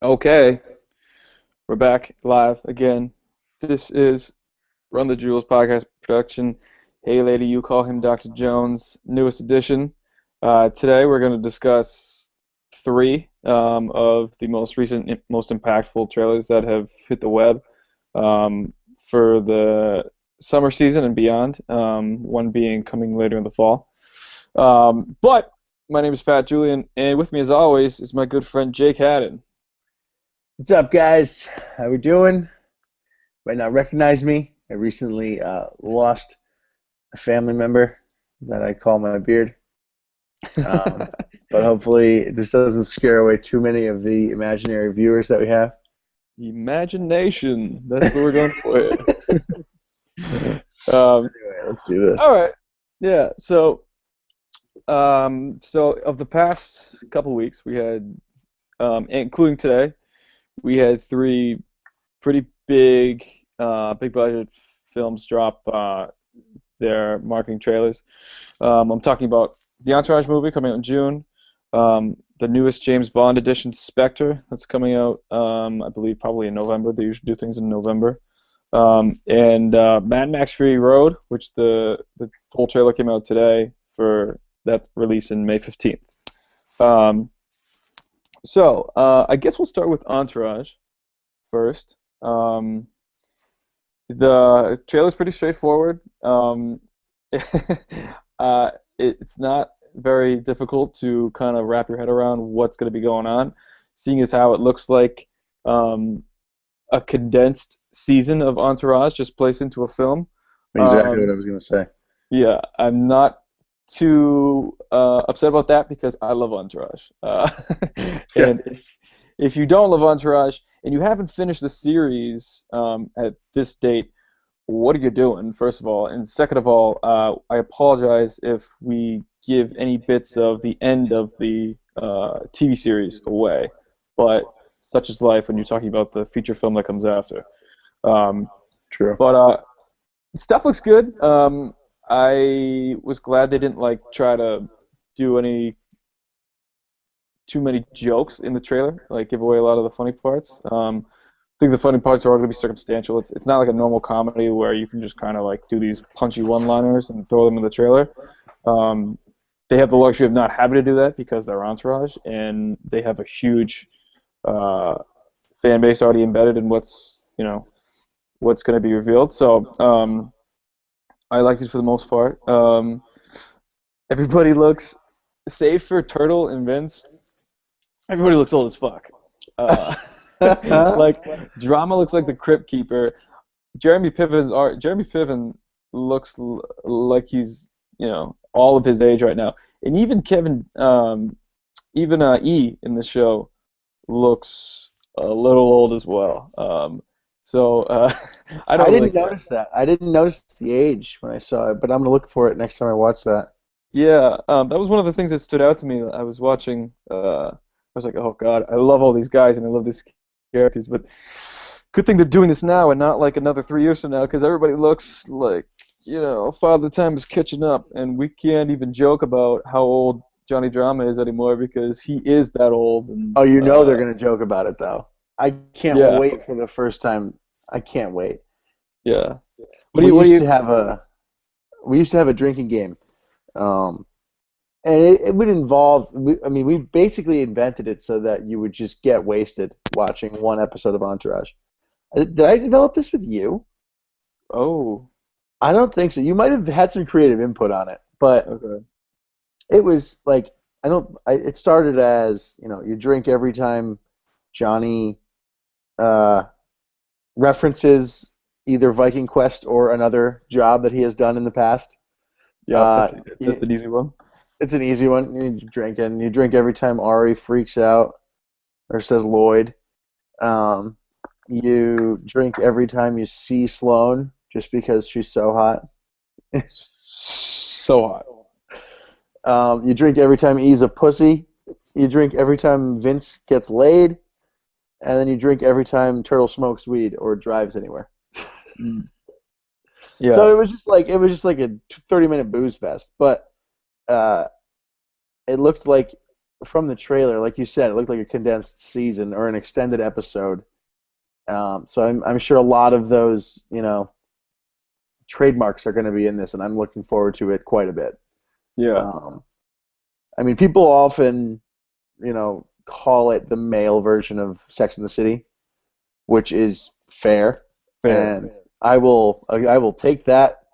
Okay, we're back live again. This is Run the Jewels podcast production. Hey, lady, you call him Dr. Jones, newest edition. Today we're going to discuss three of the most recent, most impactful trailers that have hit the web for the summer season and beyond. One being coming later in the fall. But my name is Pat Julian, and with me, as always, is my good friend Jake Haddon. What's up, guys? How we doing? Might not recognize me. I recently lost a family member that I call my beard. Um, but hopefully this doesn't scare away too many of the imaginary viewers that we have. Imagination. That's what we're going for here. Anyway, let's do this. All right. Yeah. So of the past couple weeks, we had, including today, we had three pretty big budget films drop their marketing trailers. I'm talking about the Entourage movie coming out in June. The newest James Bond edition, Spectre, that's coming out, I believe, probably in November. They usually do things in November. And Mad Max Fury Road, which the whole trailer came out today for that release in May 15th. I guess we'll start with Entourage first. The trailer's pretty straightforward. It's not very difficult to kind of wrap your head around what's going to be going on, seeing as how it looks like a condensed season of Entourage just placed into a film. Exactly what Um, I was gonna say. yeah, I'm not too upset about that because I love Entourage. Yeah. And if you don't love Entourage and you haven't finished the series at this date, what are you doing, first of all? And second of all, I apologize if we give any bits of the end of the TV series away, but such is life when you're talking about the feature film that comes after. Um, True. but stuff looks good. I was glad they didn't like try to do any too many jokes in the trailer, like give away a lot of the funny parts. I think the funny parts are all going to be circumstantial. It's not like a normal comedy where you can just kind of like do these punchy one-liners and throw them in the trailer. Um, they have the luxury of not having to do that because they're Entourage, and they have a huge uh, fan base already embedded in what's going to be revealed. So I liked it for the most part. Everybody looks, save for Turtle and Vince, everybody looks old as fuck. Uh, like Drama looks like the Crypt Keeper. Jeremy Piven looks like he's all of his age right now, and even E in the show looks a little old as well. So I I don't really didn't care. notice that. I didn't notice the age when I saw it, but I'm gonna look for it next time I watch that. Yeah, that was one of the things that stood out to me. I was watching. I was like, oh God, I love all these guys and I love these characters, but good thing they're doing this now and not like another 3 years from now, because everybody looks like Father Time is catching up, and we can't even joke about how old Johnny Drama is anymore because he is that old. And Oh, they're gonna joke about it though. I can't yeah, wait for the first time. I can't wait. yeah. What do We you? What do used you? to have a we used to have a drinking game. Um, and it would involve, I mean, we basically invented it so that you would just get wasted watching one episode of Entourage. Did I develop this with you? Oh, I don't think so. You might have had some creative input on it, but okay. it was like, it started as, you drink every time Johnny uh, references either Viking Quest or another job that he has done in the past. Yep, Uh, that's an easy one. it's an easy one. You drink every time Ari freaks out or says Lloyd. Um, you drink every time you see Sloane just because she's so hot. So hot. You drink every time E's a pussy. You drink every time Vince gets laid, and then you drink every time Turtle smokes weed or drives anywhere. Mm. So Yeah. it was just like a 30-minute booze fest, but uh, it looked like from the trailer, like you said, it looked like a condensed season or an extended episode. So I'm sure a lot of those, trademarks are going to be in this, and I'm looking forward to it quite a bit. Yeah. Um, I mean, people often, call it the male version of Sex and the City, which is fair, Fair. and I will take that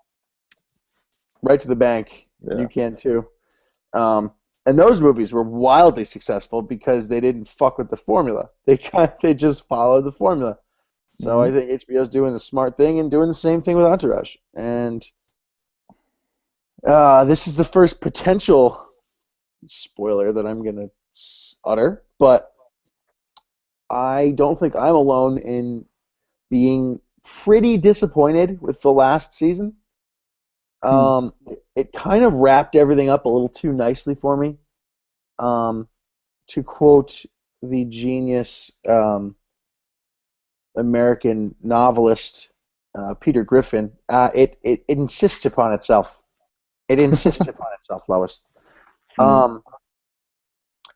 right to the bank, and Yeah. you can too. And those movies were wildly successful because they didn't fuck with the formula. They just followed the formula. So Hmm. I think HBO's doing the smart thing and doing the same thing with Entourage. And this is the first potential spoiler that I'm gonna utter, but I don't think I'm alone in being pretty disappointed with the last season. Hmm. It kind of wrapped everything up a little too nicely for me. Um, to quote the genius American novelist Peter Griffin, it insists upon itself. It insists upon itself, Lois. Hmm. Um,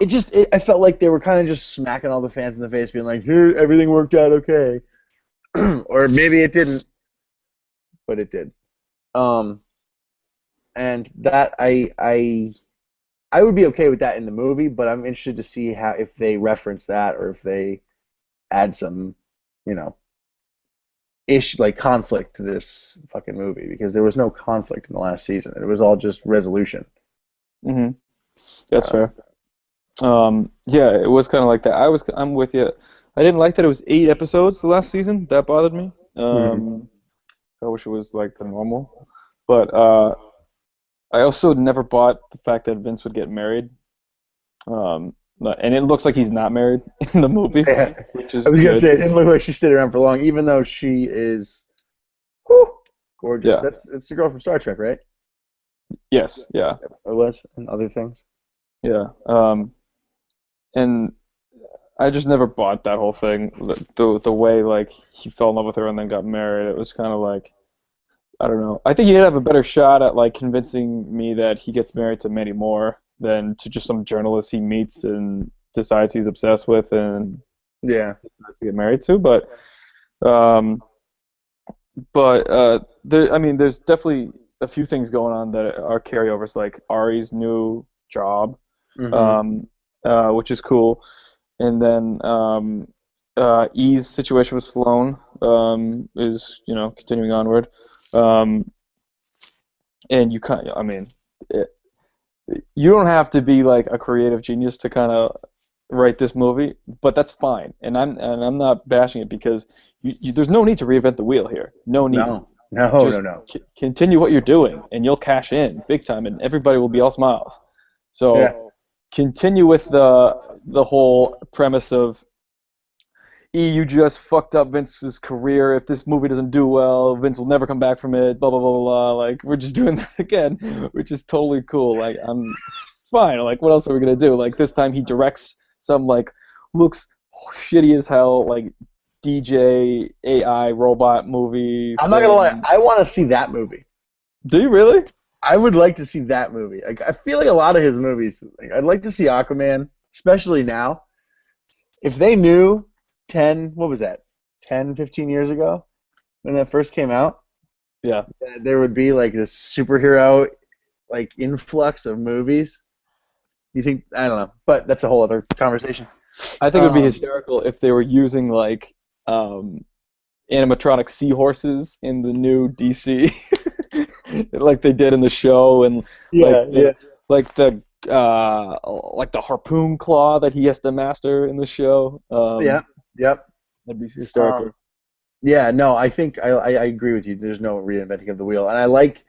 I felt like they were kind of just smacking all the fans in the face, being like, "Here, everything worked out okay," or maybe it didn't, but it did. Um, and that I would be okay with that in the movie, but I'm interested to see how if they reference that or if they add some, you know, like conflict to this fucking movie because there was no conflict in the last season. It was all just resolution. Hmm. That's Uh, fair. Yeah, it was kind of like that. I'm with you. I didn't like that it was 8 episodes the last season. That bothered me. mhm. I wish it was like the normal. But I also never bought the fact that Vince would get married. And it looks like he's not married in the movie, Yeah. which I is was gonna good. say it didn't look like she stayed around for long, even though she is whew, gorgeous. Yeah. That's the girl from Star Trek, right? Yes. Yeah. It was, and other things. Yeah. And I just never bought that whole thing. The way like he fell in love with her and then got married. It was kind of like I don't know. I think he'd have a better shot at like convincing me that he gets married to many more than to just some journalist he meets and decides he's obsessed with and Yeah. decides to get married to. Um, I mean, there's definitely a few things going on that are carryovers, like Ari's new job, Hmm. um, which is cool, and then E's situation with Sloane is continuing onward. Um, and you kind I mean, it, you don't have to be like a creative genius to kind of write this movie, but that's fine. And I'm not bashing it because there's no need to reinvent the wheel here. No need. No. No. No. Just No. continue what you're doing, and you'll cash in big time, and everybody will be all smiles. Yeah. So continue with the whole premise of you just fucked up Vince's career. If this movie doesn't do well, Vince will never come back from it. Blah blah blah blah. Blah. Like we're just doing that again, which is totally cool. Like I'm fine. Like what else are we gonna do? Like this time he directs some like looks shitty as hell like DJ AI robot movie I'm not gonna lie. thing. I want to see that movie. Do you really? I would like to see that movie. Like, I feel like a lot of his movies. Like, I'd like to see Aquaman, especially now. If they knew 10, what was that? 10, 15 years ago when that first came out, Yeah. that there would be like this superhero like influx of movies. You think I don't know, but that's a whole other conversation. I think it would be Um, hysterical if they were using like animatronic seahorses in the new DC, like they did in the show, and like yeah, the yeah, like the like the harpoon claw that he has to master in the show. yeah, yep. That'd be Um, hysterical. yeah, no, I think I agree with you. There's no reinventing of the wheel, and I like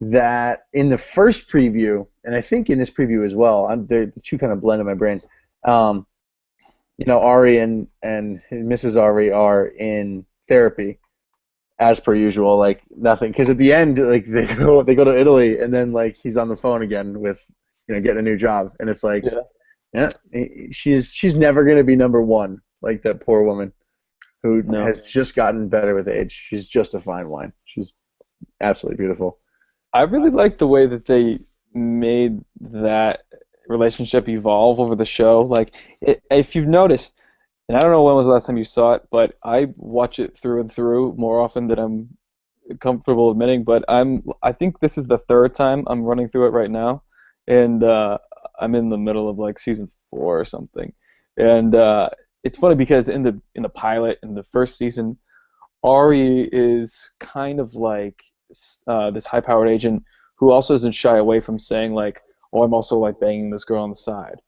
that in the first preview, and I think in this preview as well. The two kind of blend in my brain. Um, Ari and Mrs. Ari are in therapy as per usual, like nothing. Because at the end, like they go to Italy, and then like he's on the phone again with getting a new job, and it's like Yeah. yeah, she's never gonna be number one, like that poor woman who No. has just gotten better with age. She's just a fine wine. She's absolutely beautiful. I really like the way that they made that relationship evolve over the show. Like, if you've noticed, and I don't know when was the last time you saw it, but I watch it through and through more often than I'm comfortable admitting. But I think this is the third time I'm running through it right now, and I'm in the middle of like season 4 or something. And it's funny because in the pilot in the first season, Ari is kind of like this high-powered agent who also doesn't shy away from saying like, "Oh, I'm also like banging this girl on the side."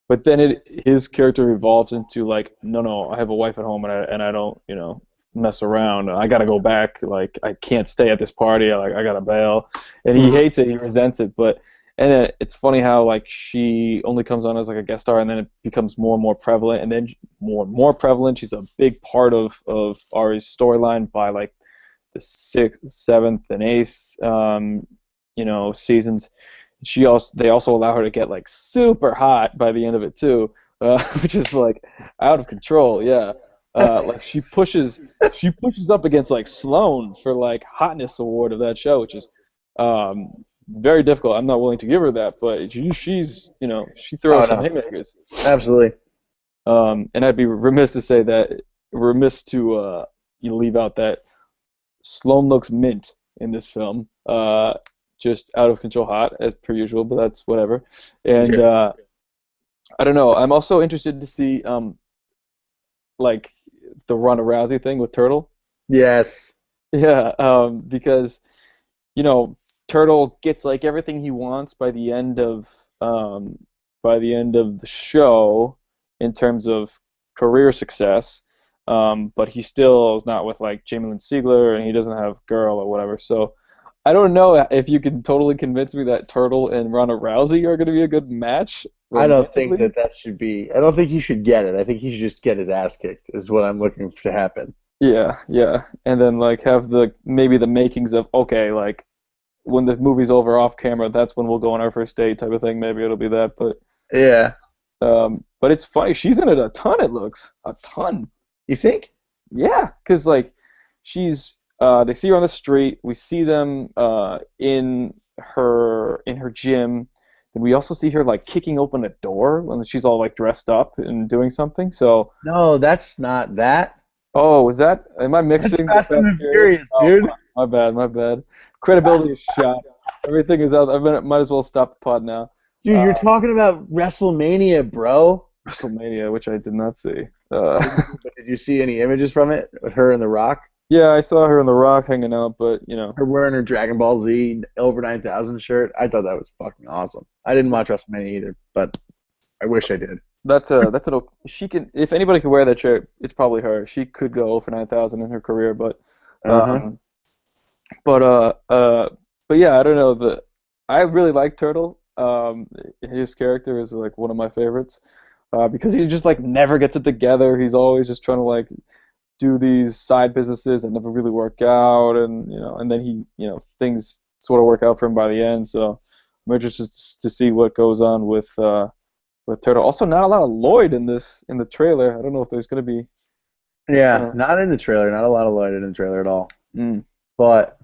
But then his character evolves into like, "No, no, I have a wife at home and I don't, mess around. I gotta go back. Like, I can't stay at this party. I gotta bail." And he Mhm. hates it. He resents it. And then it's funny how like she only comes on as like a guest star, and then it becomes more and more prevalent, and then more and more prevalent. She's a big part of Ari's storyline by like the sixth, seventh, and eighth, seasons. They also allow her to get like super hot by the end of it too, which is like out of control. Yeah, like she pushes up against like Sloane for like hotness award of that show, which is very difficult. I'm not willing to give her that, but she Oh throws some no, haymakers. absolutely. And I'd be remiss to you leave out that Sloane looks mint in this film. Just out of control hot as per usual, but that's whatever. And I don't know. I'm also interested to see like the Ronda Rousey thing with Turtle. Yes. Yeah, because you know Turtle gets like everything he wants by the end of the show in terms of career success. But he still is not with like Jamie Lynn Sigler, and he doesn't have girl or whatever. So I don't know if you can totally convince me that Turtle and Ronda Rousey are going to be a good match I don't think romantically. that should be. I don't think he should get it. I think he should just get his ass kicked. Is what I'm looking to happen. Yeah, yeah, and then like have the maybe the makings of okay, like when the movie's over off camera, that's when we'll go on our first date type of thing. Maybe it'll be that, Yeah. but it's funny. She's in it a ton. It looks a ton. You think? Yeah, because like they see her on the street. We see them in her gym, and we also see her like kicking open a door when she's all like dressed up and doing something. So, No, that's not that. oh, was that? Am I That's mixing the Fast and Fast and the Furious? Furious, Oh, dude. my bad, my bad. Credibility is shot. Everything is out. Might as well stop the pod now. Dude, you're talking about WrestleMania, bro. WrestleMania, which I did not see. Did you see any images from it with her and The Rock? Yeah, I saw her in The Rock hanging out, but Her wearing her Dragon Ball Z over 9,000 shirt. I thought that was fucking awesome. I didn't watch WrestleMania either, but I wish I did. she can if anybody could wear that shirt, it's probably her. She could go for 9,000 in her career, but Uh-huh. um, but yeah, I don't know. I really like Turtle. His character is like one of my favorites because he just like never gets it together. He's always just trying to like do these side businesses that never really work out, and then things sort of work out for him by the end. So I'm interested to see what goes on with Turtle. Also, not a lot of Lloyd in the trailer. I don't know if there's gonna be. Yeah, Uh, not in the trailer. Not a lot of light in the trailer at all. mm. But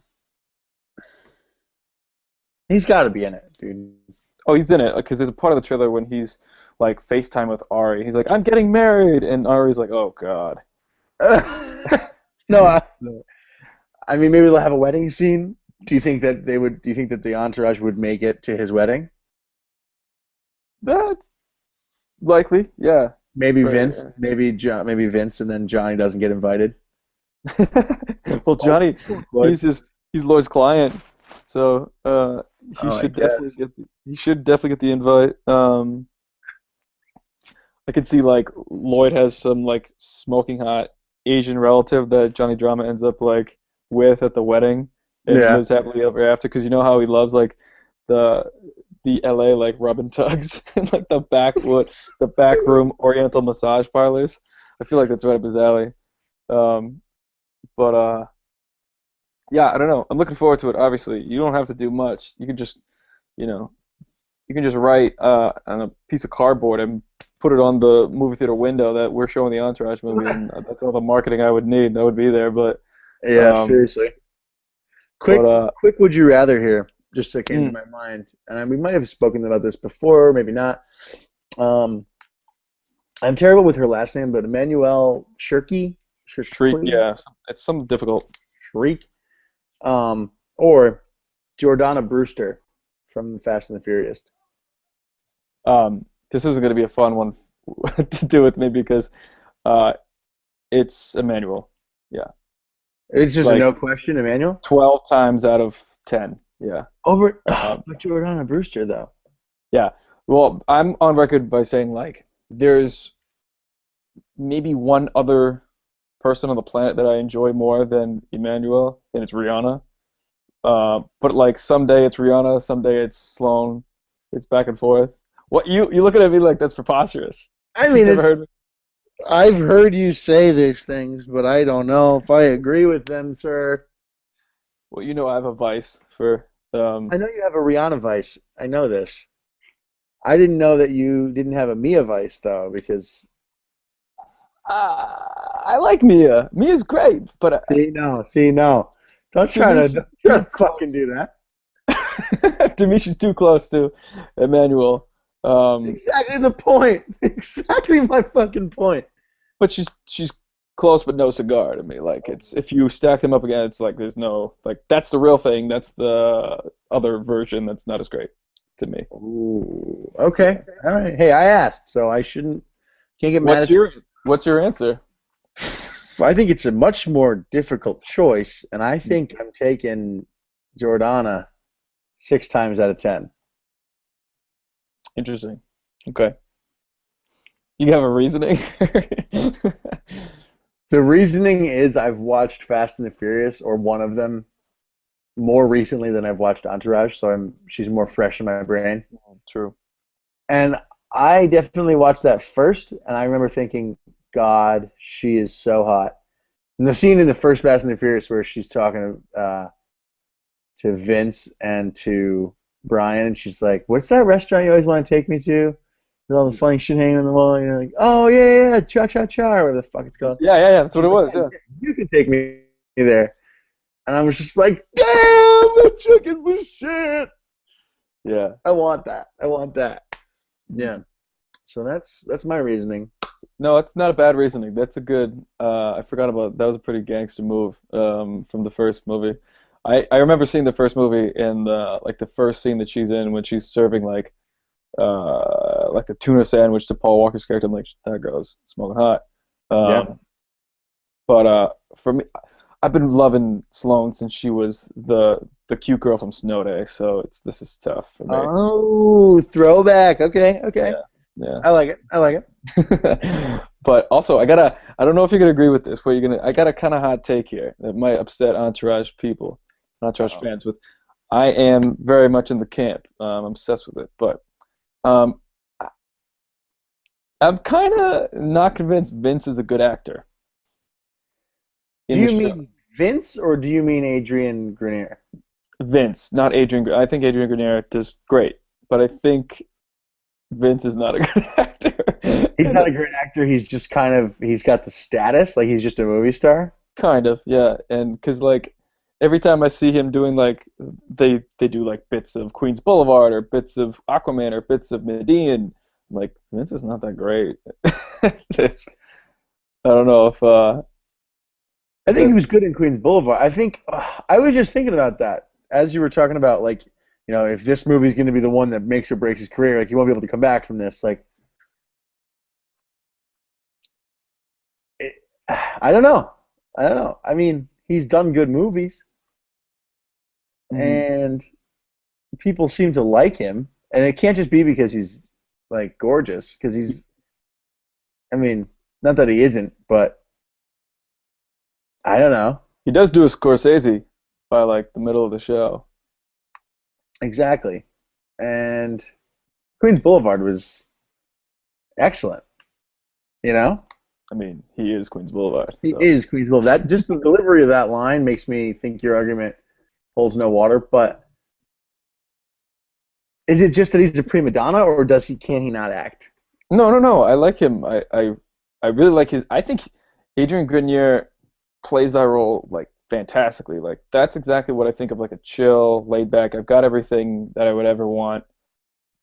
he's got to be in it, dude. Oh, he's in it because there's a part of the trailer when he's like FaceTime with Ari. He's like, "I'm getting married," and Ari's like, "Oh God." No, I mean maybe they'll have a wedding scene. Do you think that they would? Do you think that the entourage would make it to his wedding? That's likely, yeah. Maybe Right. Vince, maybe John, maybe Vince, and then Johnny doesn't get invited. Well, Oh, Johnny, Lloyd. he's Lloyd's client, so he Oh, I should definitely guess. get the invite. I could see like Lloyd has some like smoking hot Asian relative that Johnny Drama ends up like with at the wedding and Yeah. lives happily ever after because you know how he loves like the LA like rub and tugs and like the back room Oriental massage parlors. I feel like that's right up his alley. Um, but yeah, I don't know. I'm looking forward to it. Obviously, you don't have to do much. You know, you can just write on a piece of cardboard and put it on the movie theater window that we're showing the Entourage movie, and that's all the marketing I would need. That would be there. Yeah, Um, seriously. but Quick would you rather here? just that came to my mind, and we might have spoken about this before, maybe not. I'm terrible with her last name, but Emmanuel Shirky, Shriek, yeah, it's something difficult. Shriek, or Jordana Brewster from Fast and the Furious. This isn't going to be a fun one to do with me because it's Emmanuel. Yeah. It's just like a no question, Emmanuel. 12 times out of 10. Yeah. But Jordana Brewster though. Yeah. Well, I'm on record by saying like there's maybe one other person on the planet that I enjoy more than Emmanuel, and it's Rihanna. But like someday it's Rihanna, someday it's Sloane. It's back and forth. What you looking at me like that's preposterous? I mean, Never heard me? I've heard you say these things, but I don't know if I agree with them, sir. Well, you know I have a vice for. I know you have a Rihanna vice. I know this. I didn't know that you didn't have a Mia vice though, because I like Mia. Mia's great, but see, no. Don't try to fucking do that. to me she's too close to Emmanuel. Exactly the point. Exactly my fucking point. But she's close, but no cigar to me. Like it's if you stack them up again, it's like there's no like that's the real thing. That's the other version that's not as great to me. Ooh, okay, all right. Hey, I asked, so I shouldn't. Can't get mad. What's your answer? I think it's a much more difficult choice, and I think I'm taking Jordana 6 times out of 10. Interesting. Okay. You have a reasoning? The reasoning is I've watched Fast and the Furious, or one of them, more recently than I've watched Entourage, so she's more fresh in my brain. True. And I definitely watched that first, and I remember thinking, God, she is so hot. And the scene in the first Fast and the Furious where she's talking to Vince and to Brian, and she's like, "What's that restaurant you always want to take me to? With all the funny shit hanging on the wall?" And you're like, "Oh yeah, Cha Cha Cha, or whatever the fuck it's called." Yeah. That's what it was. Yeah. You can take me there, and I was just like, "Damn, that chick is the shit." Yeah. I want that. Yeah. So that's my reasoning. No, it's not a bad reasoning. That's a good. I forgot about that was a pretty gangster move from the first movie. I remember seeing the first movie and the first scene that she's in when she's serving like a tuna sandwich to Paul Walker's character. I'm like, that girl's smoking hot. Yeah. But for me, I've been loving Sloane since she was the cute girl from Snow Day. So this is tough for me. Oh, throwback. Okay. Yeah. I like it. But also, I don't know if you're gonna agree with this, but I got a kind of hot take here that might upset Entourage people, Entourage fans. I am very much in the camp. I'm obsessed with it, but I'm kind of not convinced Vince is a good actor. Do you mean Vince or do you mean Adrian Grenier? Vince, not Adrian. I think Adrian Grenier does great, but I think Vince is not a good actor. He's not a great actor. He's just he's got the status, like he's just a movie star. Kind of, yeah. And because like every time I see him doing like they do like bits of Queens Boulevard or bits of Aquaman or bits of Medellin, I'm like Vince is not that great. I don't know if. I think he was good in Queens Boulevard. I think I was just thinking about that as you were talking about, like, you know, if this movie is going to be the one that makes or breaks his career, like he won't be able to come back from this. Like, I don't know. I mean, he's done good movies, and people seem to like him, and it can't just be because he's like gorgeous. Because he's, I mean, not that he isn't, but I don't know. He does do a Scorsese by like the middle of the show. Exactly. And Queens Boulevard was excellent. You know? I mean, he is Queens Boulevard. He is Queens Boulevard. Just the delivery of that line makes me think your argument holds no water. But is it just that he's a prima donna, or can he not act? No. I like him. I really like his. I think Adrian Grenier plays that role like fantastically. Like that's exactly what I think of like a chill, laid back. I've got everything that I would ever want.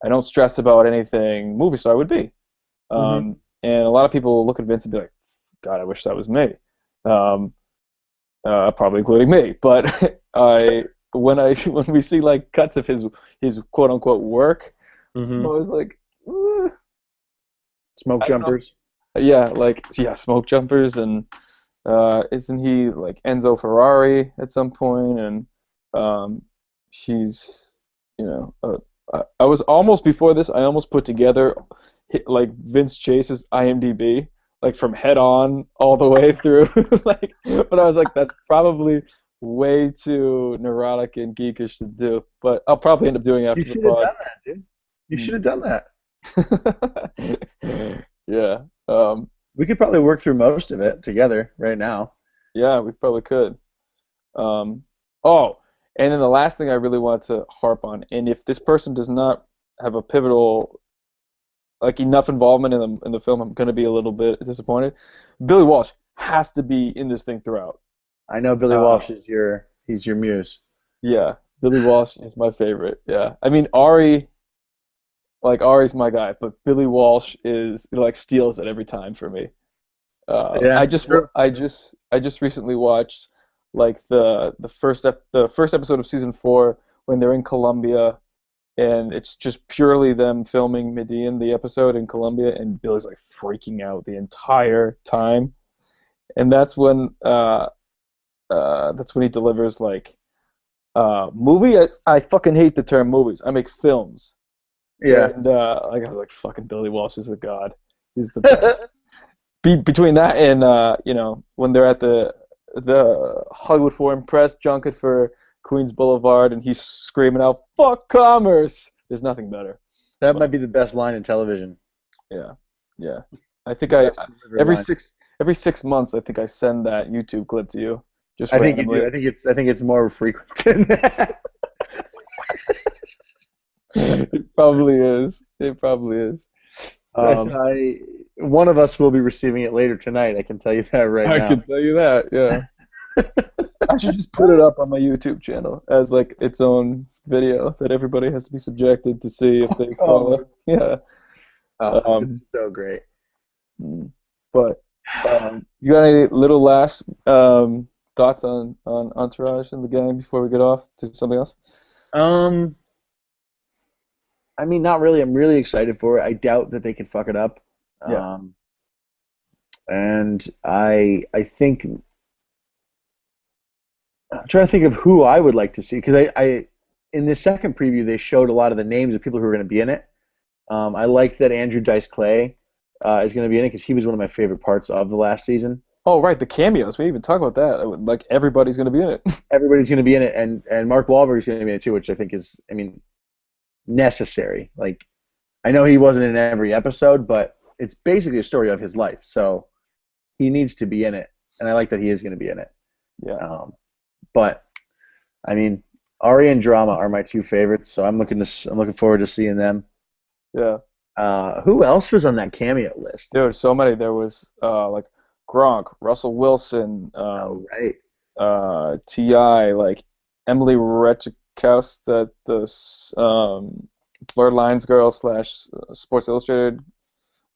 I don't stress about anything movie star would be. Hmm. And a lot of people look at Vince and be like, God, I wish that was me. Um, probably including me. But when we see like cuts of his quote unquote work, I'm Hmm. always like, Smoke I don't know. jumpers. Yeah, like yeah, smoke jumpers and isn't he like Enzo Ferrari at some point? And um, she's you know I was almost before this. I almost put together like Vince Chase's IMDb like from head on all the way through. Like, but I was like, that's probably way too neurotic and geekish to do. But I'll probably end up doing it You after the should have pod. done that, dude. You should Hmm. have done that. Yeah. Um, We could probably work through most of it together right now. yeah, we probably could. Um, oh, and then the last thing I really want to harp on, and if this person does not have a pivotal, like enough involvement in the film, I'm gonna be a little bit disappointed. Billy Walsh has to be in this thing throughout. I know Billy Uh, Walsh is he's your muse. yeah, Billy Walsh is my favorite. Yeah, I mean Ari, like Ari's my guy, but Billy Walsh is like steals it every time for me. Yeah, true. I just recently watched like the first episode of season 4 when they're in Colombia and it's just purely them filming Medellin the episode in Colombia and Billy's like freaking out the entire time and that's when he delivers like movie I fucking hate the term movies I make films Yeah. and like I was like fucking Billy Walsh is a god he's the best between that and when they're at the Hollywood Foreign Press junket for Queens Boulevard and he's screaming out "fuck commerce." There's nothing better. That might But be the best line in television. yeah, yeah. I think The best delivered every line. six months I think I send that YouTube clip to you just randomly. I think it's more frequent than that. It probably is. It probably is. Um, One of us will be receiving it later tonight. I can tell you that right I now. can tell you that. Yeah. I should just put it up on my YouTube channel as like its own video that everybody has to be subjected to see if they follow. Yeah. Oh, it's Um, so great. mm, but you got any little last thoughts on Entourage and the gang before we get off to something else? Um, I mean, not really. I'm really excited for it. I doubt that they can fuck it up. Yeah. Um, and I think I'm trying to think of who I would like to see because I in the second preview they showed a lot of the names of people who are going to be in it. I liked that Andrew Dice Clay is going to be in it because he was one of my favorite parts of the last season. Oh, right, the cameos. We didn't even talk about that. Like everybody's gonna be in it. Everybody's going to be in it, and Mark Wahlberg's going to be in it too, which I think is, I mean, necessary. Like, I know he wasn't in every episode, but it's basically a story of his life, so he needs to be in it, and I like that he is going to be in it. Yeah. But I mean, Ari and Drama are my two favorites, so I'm looking forward to seeing them. Yeah. Who else was on that cameo list? Dude, so many. There was like Gronk, Russell Wilson, Oh, right. Ti, like Emily Ratajkowski, the Blurred Lines girl slash Sports Illustrated.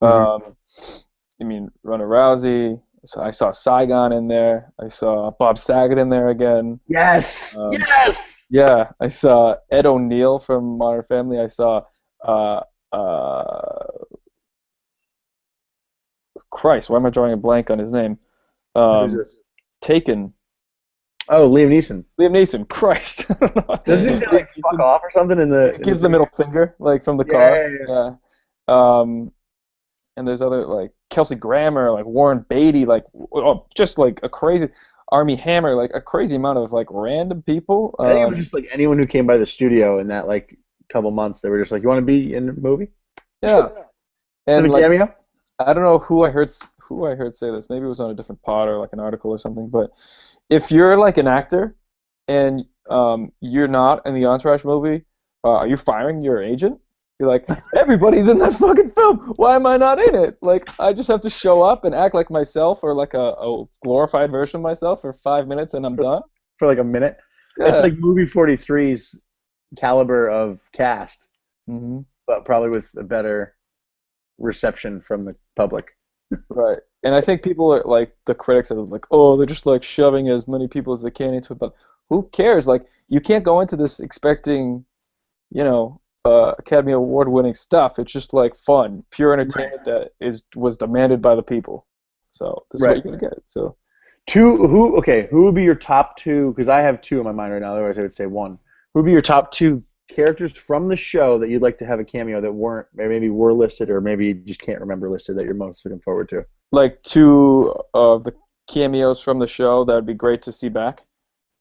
Hmm. Um, I mean Ronda Rousey. So I saw Saigon in there. I saw Bob Saget in there again. Yes, Um, yes. yeah, I saw Ed O'Neill from Modern Family. I saw uh, uh, Christ, why am I drawing a blank on his name? Who's Um, this? Taken. Oh, Liam Neeson. Liam Neeson. Christ. I don't know. Doesn't he say Liam like "fuck Neeson off" or something in the gives the middle finger, like from the Yeah, car. yeah, yeah. Yeah. Um, and there's other like Kelsey Grammer, like Warren Beatty, like just like a crazy Army Hammer, like a crazy amount of like random people. I think it was just like anyone who came by the studio in that like couple months. They were just like, "You want to be in a movie?" Yeah. For And the like cameo. I don't know who I heard say this. Maybe it was on a different pod or like an article or something. But if you're like an actor and you're not in the Entourage movie, are you firing your agent? You're like, everybody's in that fucking film. Why am I not in it? Like, I just have to show up and act like myself or like a glorified version of myself for 5 minutes and I'm for, done. for like a minute. It's Yeah. like movie 43's caliber of cast, Hmm. but probably with a better reception from the public. Right. And I think people are like the critics are like, oh, they're just like shoving as many people as they can into it. But who cares? Like, you can't go into this expecting, Academy Award winning stuff. It's just like fun, pure Right. entertainment that was demanded by the people. So this is what Right. you're gonna get. So Who would be your top two? Because I have two in my mind right now. Otherwise, I would say one. Who would be your top two characters from the show that you'd like to have a cameo that weren't, or maybe were listed, or maybe you just can't remember listed that you're most looking forward to? like two of the cameos from the show that would be great to see back.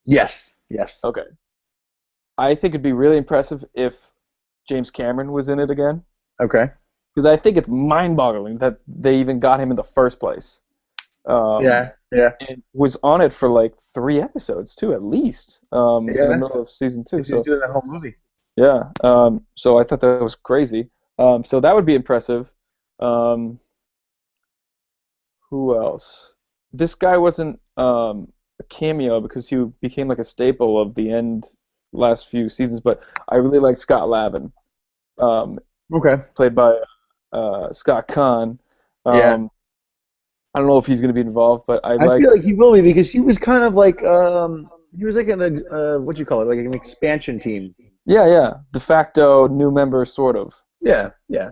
Yes. Yes. Okay. I think it'd be really impressive if James Cameron was in it again. Okay. Because I think it's mind-boggling that they even got him in the first place. Yeah. Yeah. And was on it for like 3 episodes too, at least, in the Yeah. middle of season two. He's So doing that whole movie. yeah, so I thought that was crazy. So that would be impressive. Um, who else? This guy wasn't a cameo because he became like a staple of the end last few seasons, but I really like Scott Lavin, um, Okay. played by Scott Kahn. Yeah. I don't know if he's going to be involved, but I I like. feel like he will be because he was kind of like he was like in a what do you call it, like an expansion team. Yeah, yeah, de facto new member, sort of. Yeah. Yeah.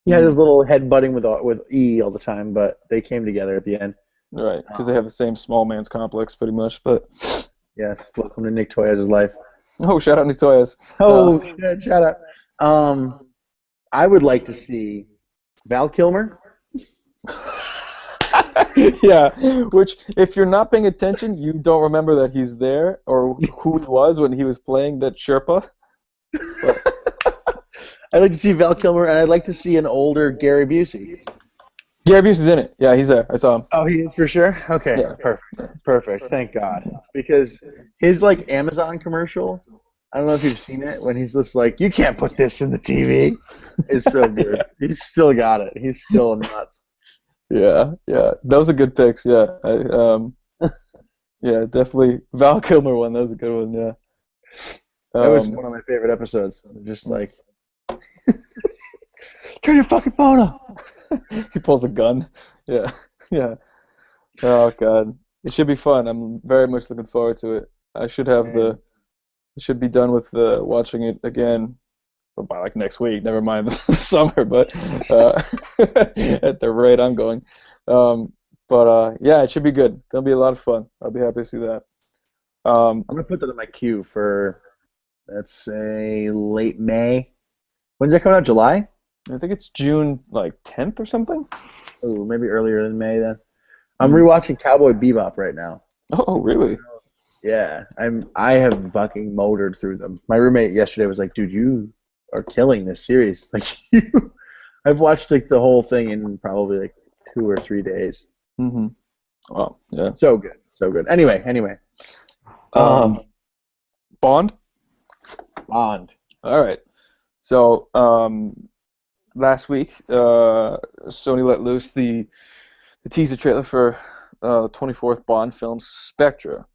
He had Mhm. his little head butting with E all the time, but they came together at the end. Right, because they have the same small man's complex, pretty much. But Yes. Welcome to Nick Toyas' life. oh, shout out Nick Oh shit! Shut up. I would like to see Val Kilmer. Yeah, which if you're not paying attention, you don't remember that he's there or who he was when he was playing that Sherpa. But I'd like to see Val Kilmer, and I'd like to see an older Gary Busey. Gary Busey's in it. Yeah, he's there. I saw him. Oh, he is for sure. Okay, Yeah. perfect, perfect. Thank God, because his like Amazon commercial. I don't know if you've seen it when he's just like, "You can't put this in the TV." It's so good. He's still got it. He's still nuts. Yeah, yeah. Those are good picks. Yeah, yeah, definitely Val Kilmer one. That was a good one. Yeah. That was Um, one of my favorite episodes. Just like, turn your fucking phone off. he pulls a gun. Yeah, yeah. Oh God, it should be fun. I'm very much looking forward to it. I should have Man. I should be done with watching it again by like next week. Never mind the summer, but at the rate I'm going. Yeah, it should be good. Gonna be a lot of fun. I'll be happy to see that. Um, I'm gonna put that in my queue for, let's say, late May. When's that coming out? July? I think it's June like 10th or something. Oh, maybe earlier than May then. I'm Mm. rewatching Cowboy Bebop right now. Oh, really? Yeah, I have fucking motored through them. My roommate yesterday was like, "Dude, you are killing this series." Like I've watched like the whole thing in probably like 2 or 3 days. Mm-hmm. Oh, yeah. So good, so good. Anyway, Um, Bond. Bond. All right. So, last week, Sony let loose the teaser trailer for 24th Bond film Spectre,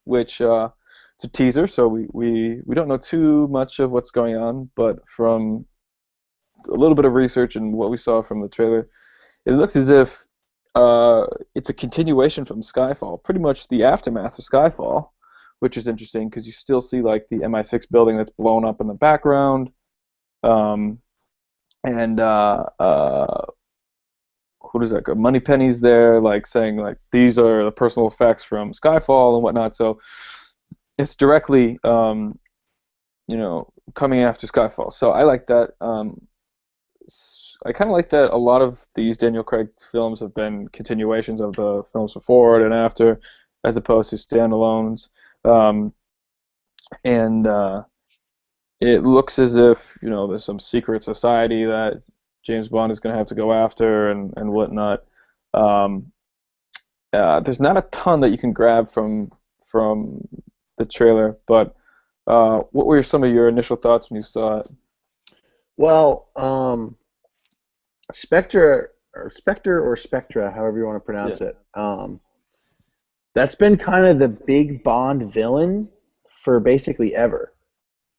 which it's a teaser, so we don't know too much of what's going on, but from a little bit of research and what we saw from the trailer, it looks as if it's a continuation from Skyfall, pretty much the aftermath of Skyfall, which is interesting because you still see like the MI6 building that's blown up in the background. Um, and what is that? Moneypenny's there, like saying like these are the personal effects from Skyfall and whatnot. So it's directly, coming after Skyfall. So I like that. I kind of like that a lot of these Daniel Craig films have been continuations of the films before and after, as opposed to standalones. And it looks as if there's some secret society that James Bond is going to have to go after and whatnot. There's not a ton that you can grab from the trailer, but what were some of your initial thoughts when you saw it? Well, Spectre or Spectra, however you want to Yeah. pronounce it. That's been kind of the big Bond villain for basically ever.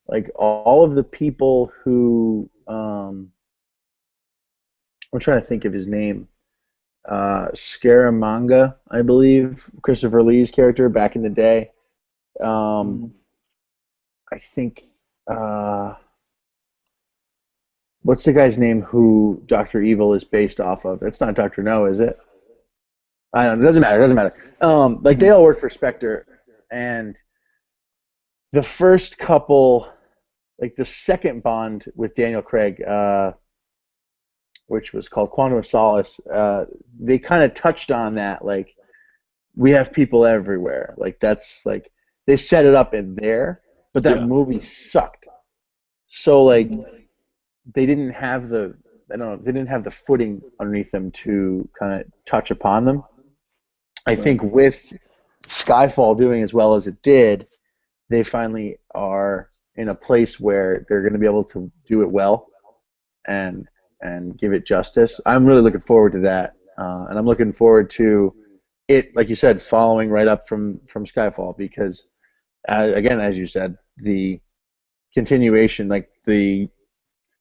Like all of the people who, I'm trying to think of his name. Scaramanga, I believe, Christopher Lee's character back in the day. Um, Mhm. I think, uh, what's the guy's name who Doctor Evil is based off of? It's not Doctor No, is it? I don't know. It doesn't matter. It doesn't matter. Like they Mhm. all work for Spectre, and the first couple, like the second Bond with Daniel Craig, which was called Quantum of Solace, they kind of touched on that. Like we have people everywhere. Like that's like they set it up in there, but that Yeah. movie sucked. So like Mhm. they didn't have the I don't know they didn't have the footing underneath them to kind of touch upon them. I Right. think with Skyfall doing as well as it did, they finally are in a place where they're going to be able to do it well and give it justice. I'm really looking forward to that, and I'm looking forward to it, like you said, following right up from Skyfall because, again, as you said, the continuation, like the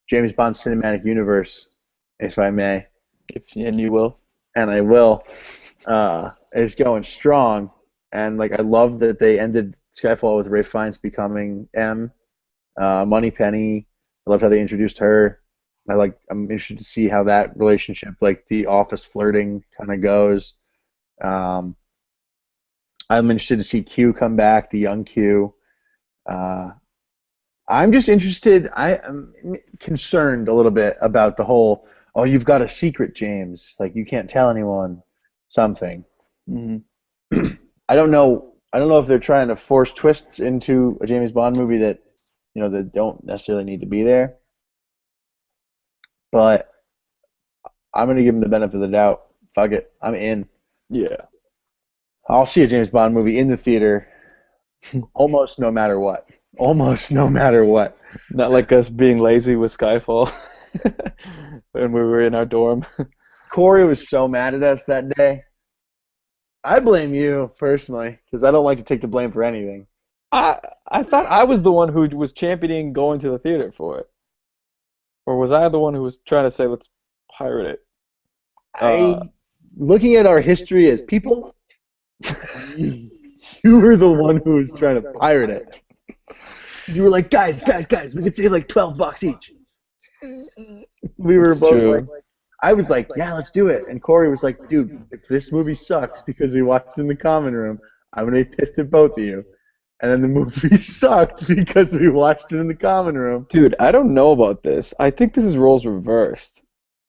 James Bond cinematic universe, if I may, If and you will. and I will, is going strong. And like I love that they ended Skyfall with Ray Fiennes becoming M. Moneypenny, I loved how they introduced her. I'm interested to see how that relationship, like the office flirting, kind of goes. Um, I'm interested to see Q come back, the young Q. Uh, I'm just interested. I am concerned a little bit about the whole. Oh, you've got a secret, James. Like you can't tell anyone something. Hmm. I don't know. I don't know if they're trying to force twists into a James Bond movie that that don't necessarily need to be there. But I'm gonna give him the benefit of the doubt. Fuck it, I'm in. Yeah. I'll see a James Bond movie in the theater almost no matter what. Almost no matter what. Not like us being lazy with Skyfall when we were in our dorm. Corey was so mad at us that day. I blame you personally because I don't like to take the blame for anything. I I thought I was the one who was championing going to the theater for it, or was I the one who was trying to say let's pirate it? Uh, I, looking at our history as people, you were the one who was trying to pirate it. You were like, guys, we could save like $12 each. We were it's both like, true. I was like, yeah, let's do it. And Corey was like, dude, if this movie sucks because we watched it in the common room, I'm gonna be pissed at both of you. And then the movie sucked because we watched it in the common room. Dude, I don't know about this. I think this is roles reversed.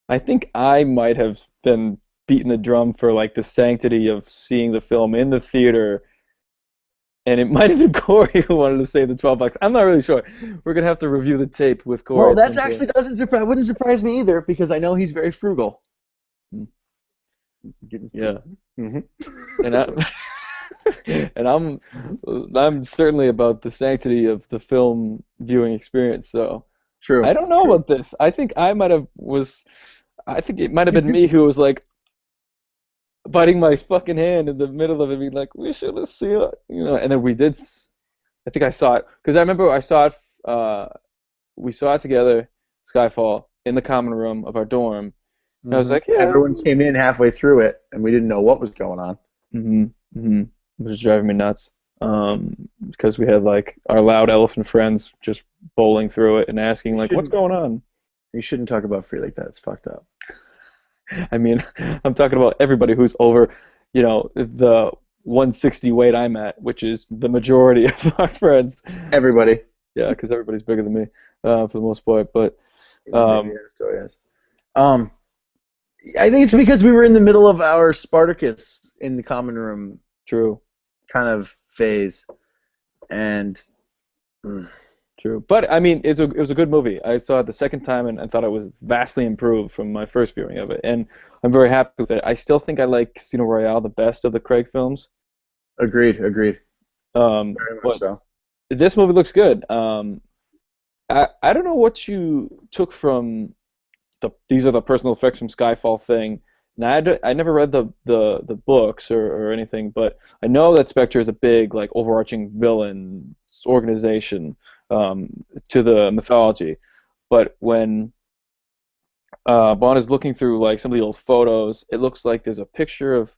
I think I might have been beating the drum for like the sanctity of seeing the film in the theater, and it might have been Corey who wanted to save the $12. I'm not really sure. We're gonna have to review the tape with Corey Well, at that's some point. actually doesn't surprise wouldn't surprise me either because I know he's very frugal. Hmm. Getting Yeah, frugal. Hmm. and I, and I'm certainly about the sanctity of the film viewing experience. So True, I don't know true. about this. I think I might have was. I think it might have been me who was like biting my fucking hand in the middle of it, being like, "We should have seen it," And then we did. I think I saw it because I remember I saw it. We saw it together, Skyfall, in the common room of our dorm. And I was like, "Yeah." Everyone came in halfway through it, and we didn't know what was going on. Mm-hmm. Mm-hmm. Which is driving me nuts. Because we had like our loud elephant friends just bowling through it and asking You like, "What's shouldn't. going on?" You shouldn't talk about free like that. It's fucked up. I mean, I'm talking about everybody who's over, the 160 weight I'm at, which is the majority of our friends. Everybody. Yeah, because everybody's bigger than me, for the most part. But Maybe um, that's still is. Um, I think it's because we were in the middle of our Spartacus in the common room true, kind of phase, and mm, true. But I mean, it was a good movie. I saw it the second time and I thought it was vastly improved from my first viewing of it, and I'm very happy with it. I still think I like Casino Royale the best of the Craig films. agreed, Um, very much but so. this movie looks good. I don't know what you took from these are the personal effects from Skyfall thing. Now I never read the books or anything, but I know that Spectre is a big like overarching villain organization um, to the mythology. But when Bond is looking through like some of the old photos, it looks like there's a picture of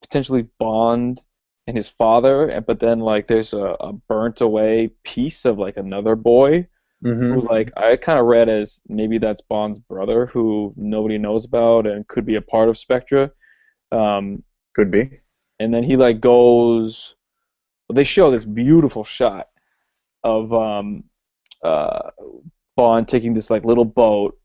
potentially Bond and his father, but then like there's a burnt away piece of like another boy who Mm-hmm. like I kind of read as maybe that's Bond's brother who nobody knows about and could be a part of Spectre. Um, Could be. and then he like goes. Well, they show this beautiful shot of uh, Bond taking this like little boat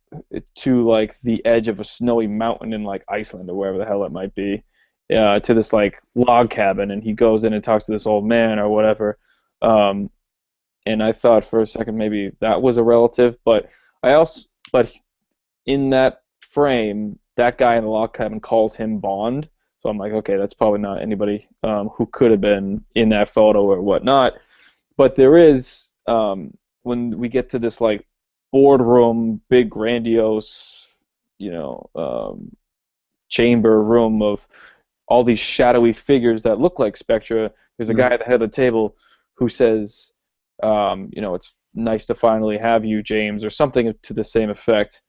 to like the edge of a snowy mountain in like Iceland or wherever the hell it might be, to this like log cabin, and he goes in and talks to this old man or whatever. Um, and I thought for a second maybe that was a relative, but I also but in that frame, that guy in the log cabin calls him Bond. So I'm like, okay, that's probably not anybody who could have been in that photo or whatnot. But there is when we get to this like boardroom, big grandiose, you know, chamber room of all these shadowy figures that look like Spectra. There's a guy at the head of the table who says, it's nice to finally have you, James, or something to the same effect.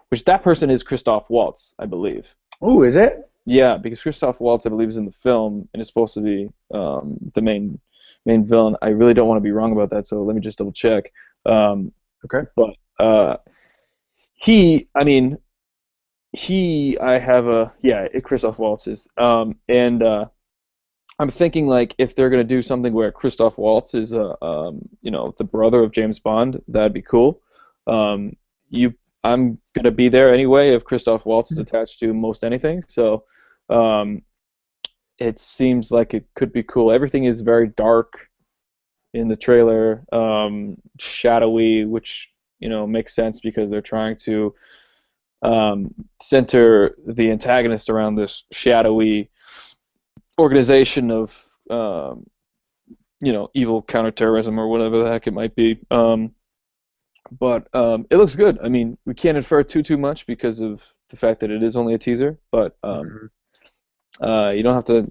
Which that person is Christoph Waltz, I believe. Oh, is it? Yeah, because Christoph Waltz, I believe, is in the film and is supposed to be the main villain. I really don't want to be wrong about that, so let me just double check. Um, Okay. but I mean, I have a yeah, Christoph Waltz is, and I'm thinking like if they're gonna do something where Christoph Waltz is the brother of James Bond, that'd be cool. Um, you, I'm gonna be there anyway if Christoph Waltz is attached to most anything. So um, it seems like it could be cool. Everything is very dark in the trailer, shadowy, which makes sense because they're trying to center the antagonist around this shadowy organization of evil counterterrorism or whatever the heck it might be. But it looks good. I mean, we can't infer too much because of the fact that it is only a teaser. But you don't have to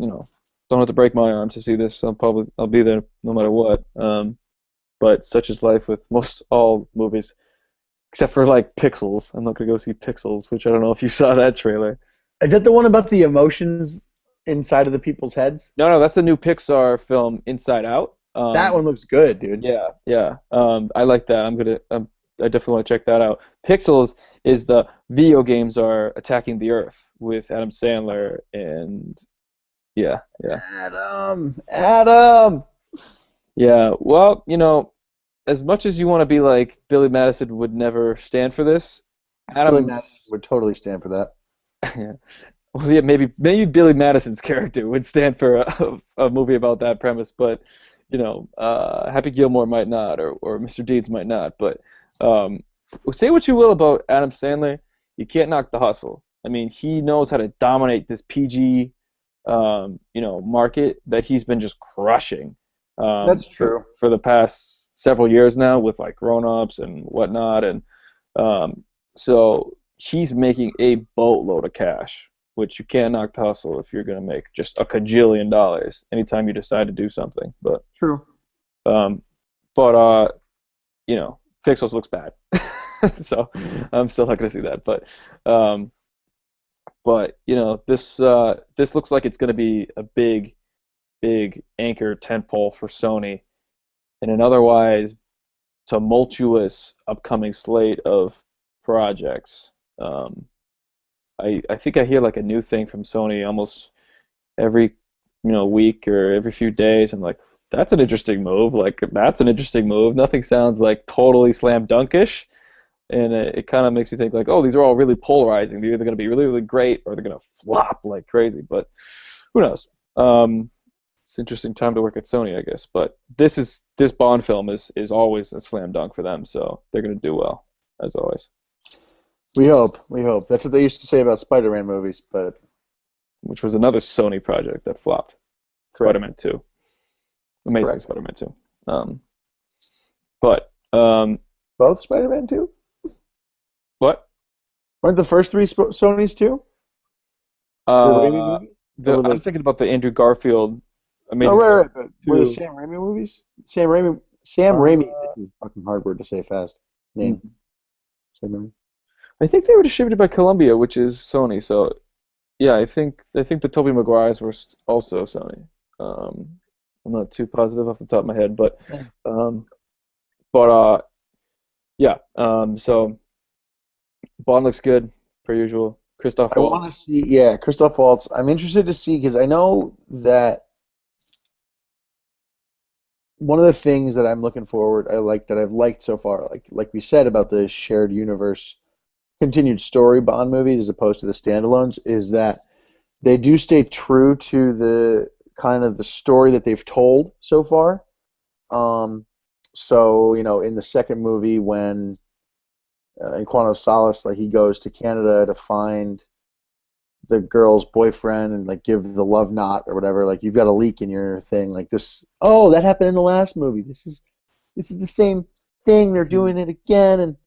don't have to break my arm to see this. I'll be there no matter what. But such is life with most all movies, except for like Pixels. I'm not gonna go see Pixels, which I don't know if you saw that trailer. Is that the one about the emotions inside of the people's heads? No, that's the new Pixar film, Inside Out. That one looks good, dude. Yeah. I like that. I definitely want to check that out. Pixels is the video games are attacking the Earth with Adam Sandler and yeah. Adam. Yeah. Well, as much as you want to be like Billy Madison would never stand for this, Billy Adam. Madison would totally stand for that. Yeah. Well, yeah, maybe Billy Madison's character would stand for a movie about that premise, but Happy Gilmore might not, or Mr. Deeds might not. But um, say what you will about Adam Sandler, you can't knock the hustle. I mean, he knows how to dominate this PG, market that he's been just crushing. That's true. For the past several years now with like Grown Ups and whatnot, and so he's making a boatload of cash, which you can't knock the hustle if you're going to make just a cajillion dollars anytime you decide to do something. But True. um, but Pixels looks bad, so I'm still not going to see that. But this looks like it's going to be a big anchor tentpole for Sony in an otherwise tumultuous upcoming slate of projects. I think I hear like a new thing from Sony almost every week or every few days. I'm like, that's an interesting move. Like that's an interesting move. Nothing sounds like totally slam dunkish, and it kind of makes me think like, oh, these are all really polarizing. They're either going to be really really great or they're going to flop like crazy. But who knows? It's an interesting time to work at Sony, I guess. But this Bond film is always a slam dunk for them, so they're going to do well as always. We hope. We hope. That's what they used to say about Spider-Man movies, but Which was another Sony project that flopped. Spider-Man 2. Amazing Correct. Spider-Man 2. But Both Spider-Man 2? What? Weren't the first three Sony's too? The Raimi Uh, movie? Or were I'm those? thinking about the Andrew Garfield No, Amazing right, right. Spider-Man But were the 2. Sam Raimi movies? Sam Raimi. Uh, This is a fucking hard word to say fast. Name. hmm. Sam Raimi. I think they were distributed by Columbia, which is Sony. So yeah, I think the Tobey Maguires were also Sony. I'm not too positive off the top of my head, Yeah. um, but yeah. So Bond looks good per usual. Christoph I want to Waltz. see, yeah, Christoph Waltz. I'm interested to see because I know that one of the things that I'm looking forward, I like that I've liked so far, like we said about the shared universe, continued story Bond movies as opposed to the standalones, is that they do stay true to the kind of the story that they've told so far. Um, so in the second movie when in Quantum of Solace, like he goes to Canada to find the girl's boyfriend and like give the love knot or whatever. Like you've got a leak in your thing. Like this. Oh, that happened in the last movie. This is the same thing. They're Mhm. doing it again and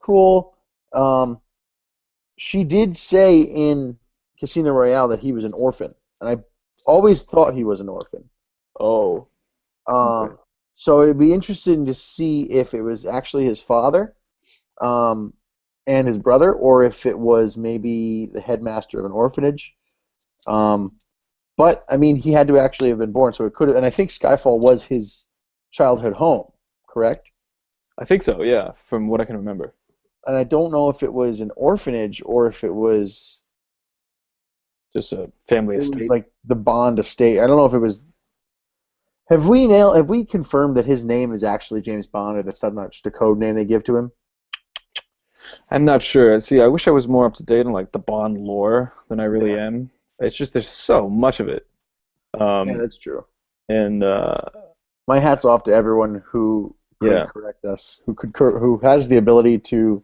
cool. Um, she did say in Casino Royale that he was an orphan, and I always thought he was an orphan. Oh, okay. Um, so it'd be interesting to see if it was actually his father um, and his brother, or if it was maybe the headmaster of an orphanage. Um, but I mean, he had to actually have been born, so it could have. And I think Skyfall was his childhood home, correct? I think so. Yeah, from what I can remember. And I don't know if it was an orphanage or if Just a family it was estate. like the Bond estate. I don't know if it was. Have we confirmed that his name is actually James Bond, or that's not just a code name they give to him? I'm not sure. See, I wish I was more up to date on like the Bond lore than I really Yeah, am. It's just there's so much of it. yeah, Um, that's true. and My hat's off to everyone who could yeah, correct us, who has the ability to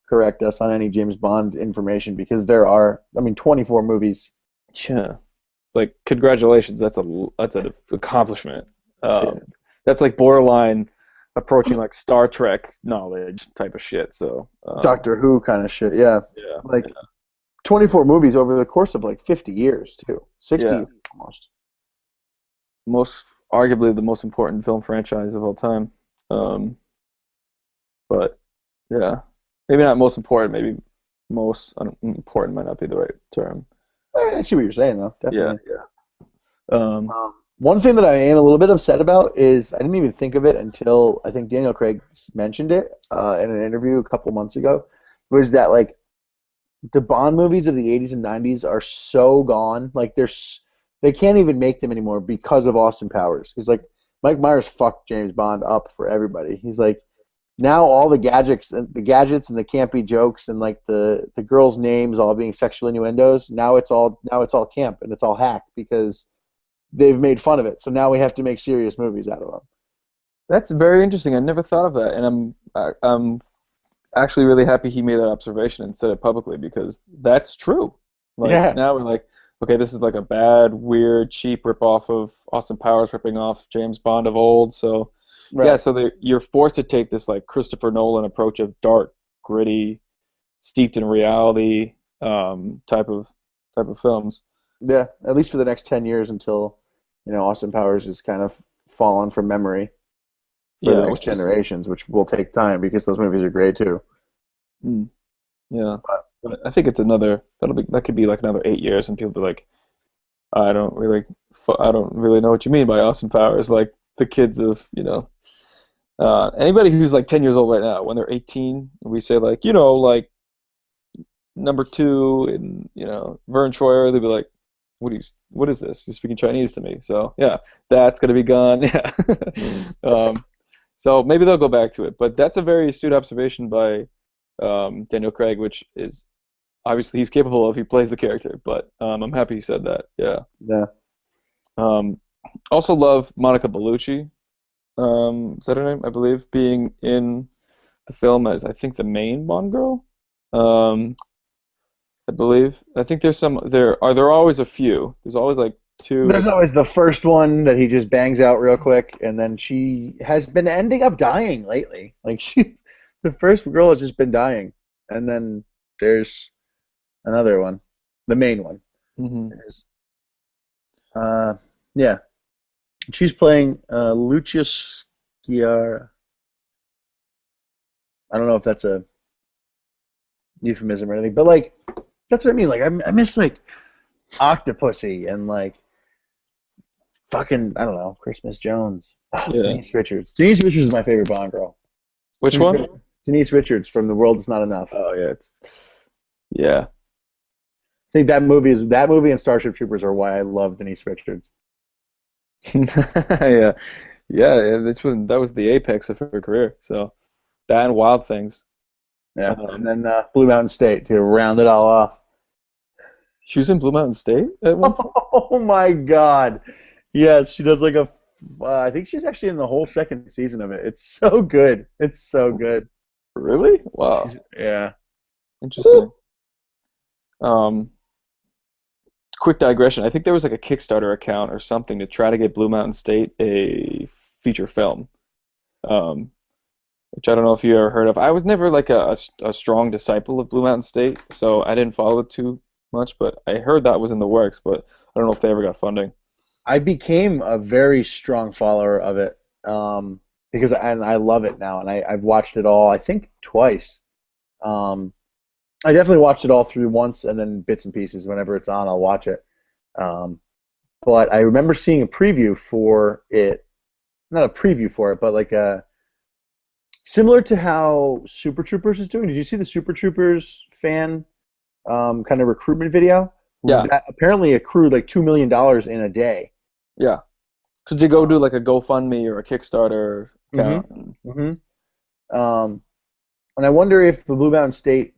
correct us on any James Bond information, because there are, I mean, 24 movies. yeah. Like congratulations, that's an accomplishment. Yeah. Um, that's like borderline approaching like Star Trek knowledge type of shit. So Doctor Who kind of shit. Yeah, yeah, like 24 movies over the course of like 50 years too, yeah, 60 almost. most arguably the most important film franchise of all time. Um, but yeah, maybe not most important. Maybe most important might not be the right term. I see what you're saying though, Yeah, definitely. yeah. Um, One thing that I am a little bit upset about is I didn't even think of it until I think Daniel Craig mentioned it in an interview a couple months ago. Was that like the Bond movies of the 80s and 90s are so gone. Like they can't even make them anymore because of Austin Powers. He's like Mike Myers fucked James Bond up for everybody. He's like now all the gadgets and the campy jokes and like the girls' names all being sexual innuendos. Now it's all camp and it's all hack because they've made fun of it. So now we have to make serious movies out of them. that's very interesting. I never thought of that, and I'm actually really happy he made that observation and said it publicly because that's true. Like Yeah, now we're like, okay, this is like a bad, weird, cheap ripoff of Austin Powers ripping off James Bond of old. So yeah, right. so you're forced to take this like Christopher Nolan approach of dark, gritty, steeped in reality type of films. Yeah, at least for the next 10 years until Austin Powers is kind of fallen from memory for the Yeah, next which is generations, which will take time because those movies are great too. mm, yeah. But But I think it's that could be like another 8 years, and people be like, I don't really know what you mean by Austin Powers. Like the kids of anybody who's like 10 years old right now, when they're 18, we say like like number two and Vern Troyer, they'd be like, what is this? You're speaking Chinese to me. So yeah, that's gonna be gone. Yeah. So maybe they'll go back to it. But that's a very astute observation by Daniel Craig, which is obviously he's capable of. He plays the character. But I'm happy he said that. Yeah. yeah, Um, also love Monica Bellucci. Is that her name? I believe being in the film as I think the main Bond girl. Um, I believe. I think there are always a few. There's always like there's two. always the first one that he just bangs out real quick, and then she has been ending up dying lately. Like The first girl has just been dying, and then there's another one, the main one. Hmm. There's, uh, yeah, she's playing Lucius Sciarra. I don't know if that's a euphemism or anything, but like that's what I mean. Like I miss like Octopussy and like fucking I don't know Christmas Jones. Oh, Yeah. Denise Richards. Denise Richards is my favorite Bond girl. Which one? Denise Richards from The World Is Not Enough. Oh yeah, it's yeah. I think that movie and Starship Troopers are why I love Denise Richards. Yeah, yeah. That was the apex of her career. So that and Wild Things. Yeah, and Um, then Blue Mountain State to round it all off. she was in Blue Mountain State at one point. Oh my God! Yes, she does like a. I think she's actually in the whole second season of it. It's so good. It's so good. Really? Wow, Yeah. interesting. Um, quick digression. I think there was like a Kickstarter account or something to try to get Blue Mountain State a feature film. Um, which I don't know if you ever heard of. I was never like a strong disciple of Blue Mountain State, so I didn't follow it too much, but I heard that was in the works, but I don't know if they ever got funding. I became a very strong follower of it because I love it now, and I've watched it all. I think twice. Um, I definitely watched it all through once, and then bits and pieces. Whenever it's on, I'll watch it. Um, but I remember seeing a preview for it, not a preview for it, but like a similar to how Super Troopers is doing. Did you see the Super Troopers fan kind of recruitment video? Yeah, That apparently accrued like $2 million in a day. yeah. Could you go do like a GoFundMe or a Kickstarter account? Mm-hmm. Mm-hmm. And I wonder if the Blue Mountain State.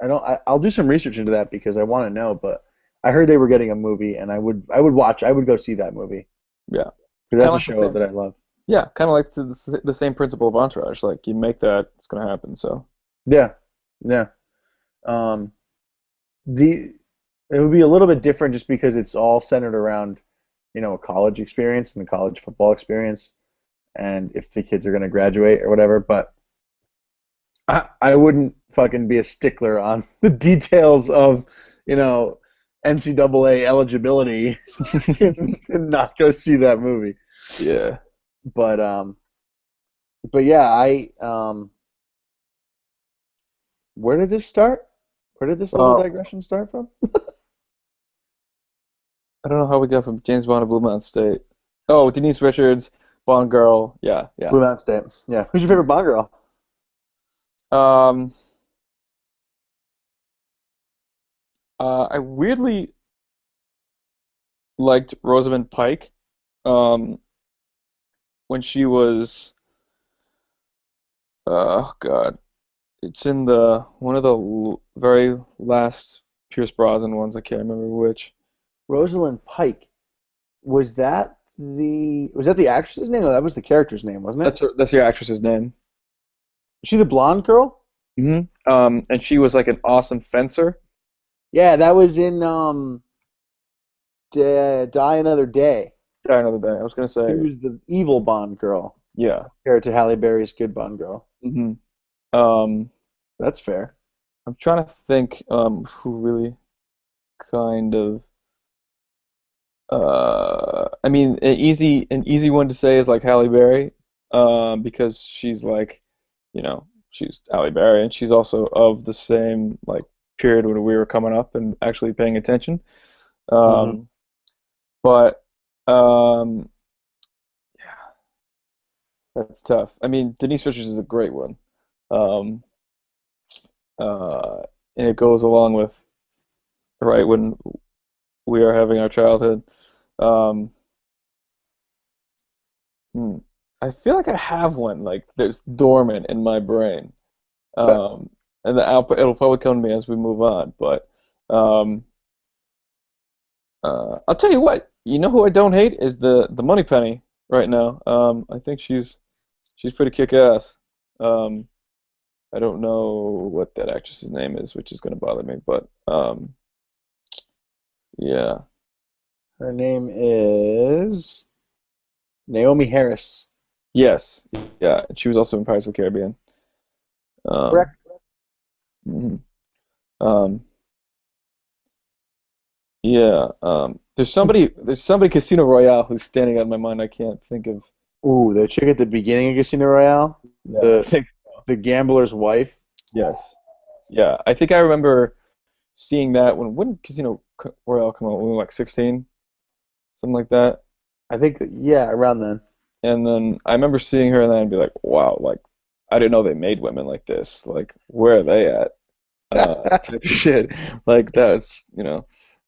I'll do some research into that because I want to know. But I heard they were getting a movie, and I would watch. I would go see that movie Yeah, because kind that's a of like the show same. that I love. Yeah, kind of like the same principle of Entourage. Like you make that, it's gonna happen. So Yeah, yeah. Um, the it would be a little bit different just because it's all centered around, a college experience and the college football experience, and if the kids are going to graduate or whatever. But I wouldn't fucking be a stickler on the details of, you know, NCAA eligibility and not go see that movie. yeah. But yeah, where did this start? Where did this little Well, digression start from? I don't know how we got from James Bond to Blue Mountain State. Oh, Denise Richards, Bond girl. Yeah, yeah. Blue Mountain State. Yeah. Who's your favorite Bond girl? Um, I weirdly liked Rosamund Pike. Um, when she was, oh God, it's in the one of the very last Pierce Brosnan ones. I can't remember which. Rosalind Pike. Was that the actress's name? No, that was the character's name, wasn't it? That's your actress's name. Was she the blonde girl? Hmm. And she was like an awesome fencer. Yeah, that was in Die Another Day. Die Another Day. I was gonna She say, was the evil Bond girl yeah. compared to Halle Berry's good Bond girl. Hmm. Um, That's fair. I'm trying to think who really kind of I mean an easy one to say is like Halle Berry because she's like she's Halle Berry and she's also of the same like period when we were coming up and actually paying attention. Hmm. Um, but um, that's tough. I mean, Denise Richards is a great one. Um, and it goes along with right when we are having our childhood. Um, hmm, I feel like I have one like there's dormant in my brain. Um, and it'll probably come to me as we move on. But um, I'll tell you what. You know who I don't hate is the Money Penny right now. I think she's pretty kick-ass. Um, I don't know what that actress's name is, which is going to bother me. But yeah, Her name is Naomi Harris. yes, yeah. And she was also in Pirates of the Caribbean. Um, Correct. mhm. um, yeah. There's somebody Casino Royale who's standing out in my mind. I can't think of. Ooh, the chick at the beginning of Casino Royale, Yeah, I the think. the gambler's wife. Yes. Yeah, I think I remember seeing that when Casino Royale come out when we were like 16, something like that. I think yeah, around then. And then I remember seeing her and then I'd be like, wow, like I didn't know they made women like this. Like where are they at? Type of shit. Like that's.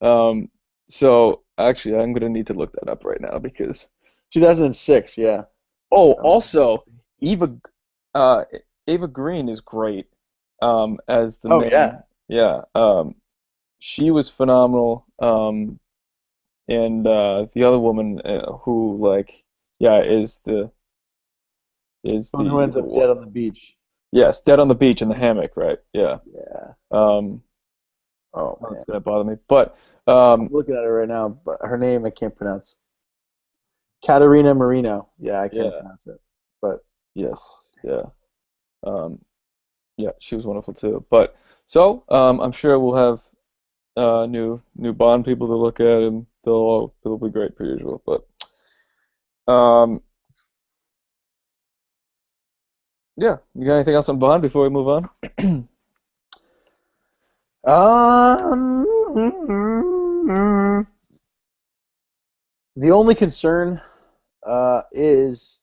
Um, so actually, I'm gonna need to look that up right now because 2006, yeah. oh, Um, also Eva, uh, Ava Green is great as the oh yeah. main. Yeah, she was phenomenal. And the other woman who like yeah is The one who ends up dead on the beach. yes, dead on the beach in the hammock, right? Yeah. Yeah. Um, Oh man. that's gonna bother me, but I'm um, looking at her right now, but her name I can't pronounce. Katerina Marino. Yeah, I can't yeah, pronounce it. But yes, yeah, um, yeah, she was wonderful too. But so I'm sure we'll have new Bond people to look at, and they'll be great per usual. But um, yeah, you got anything else on Bond before we move on? um, the only concern is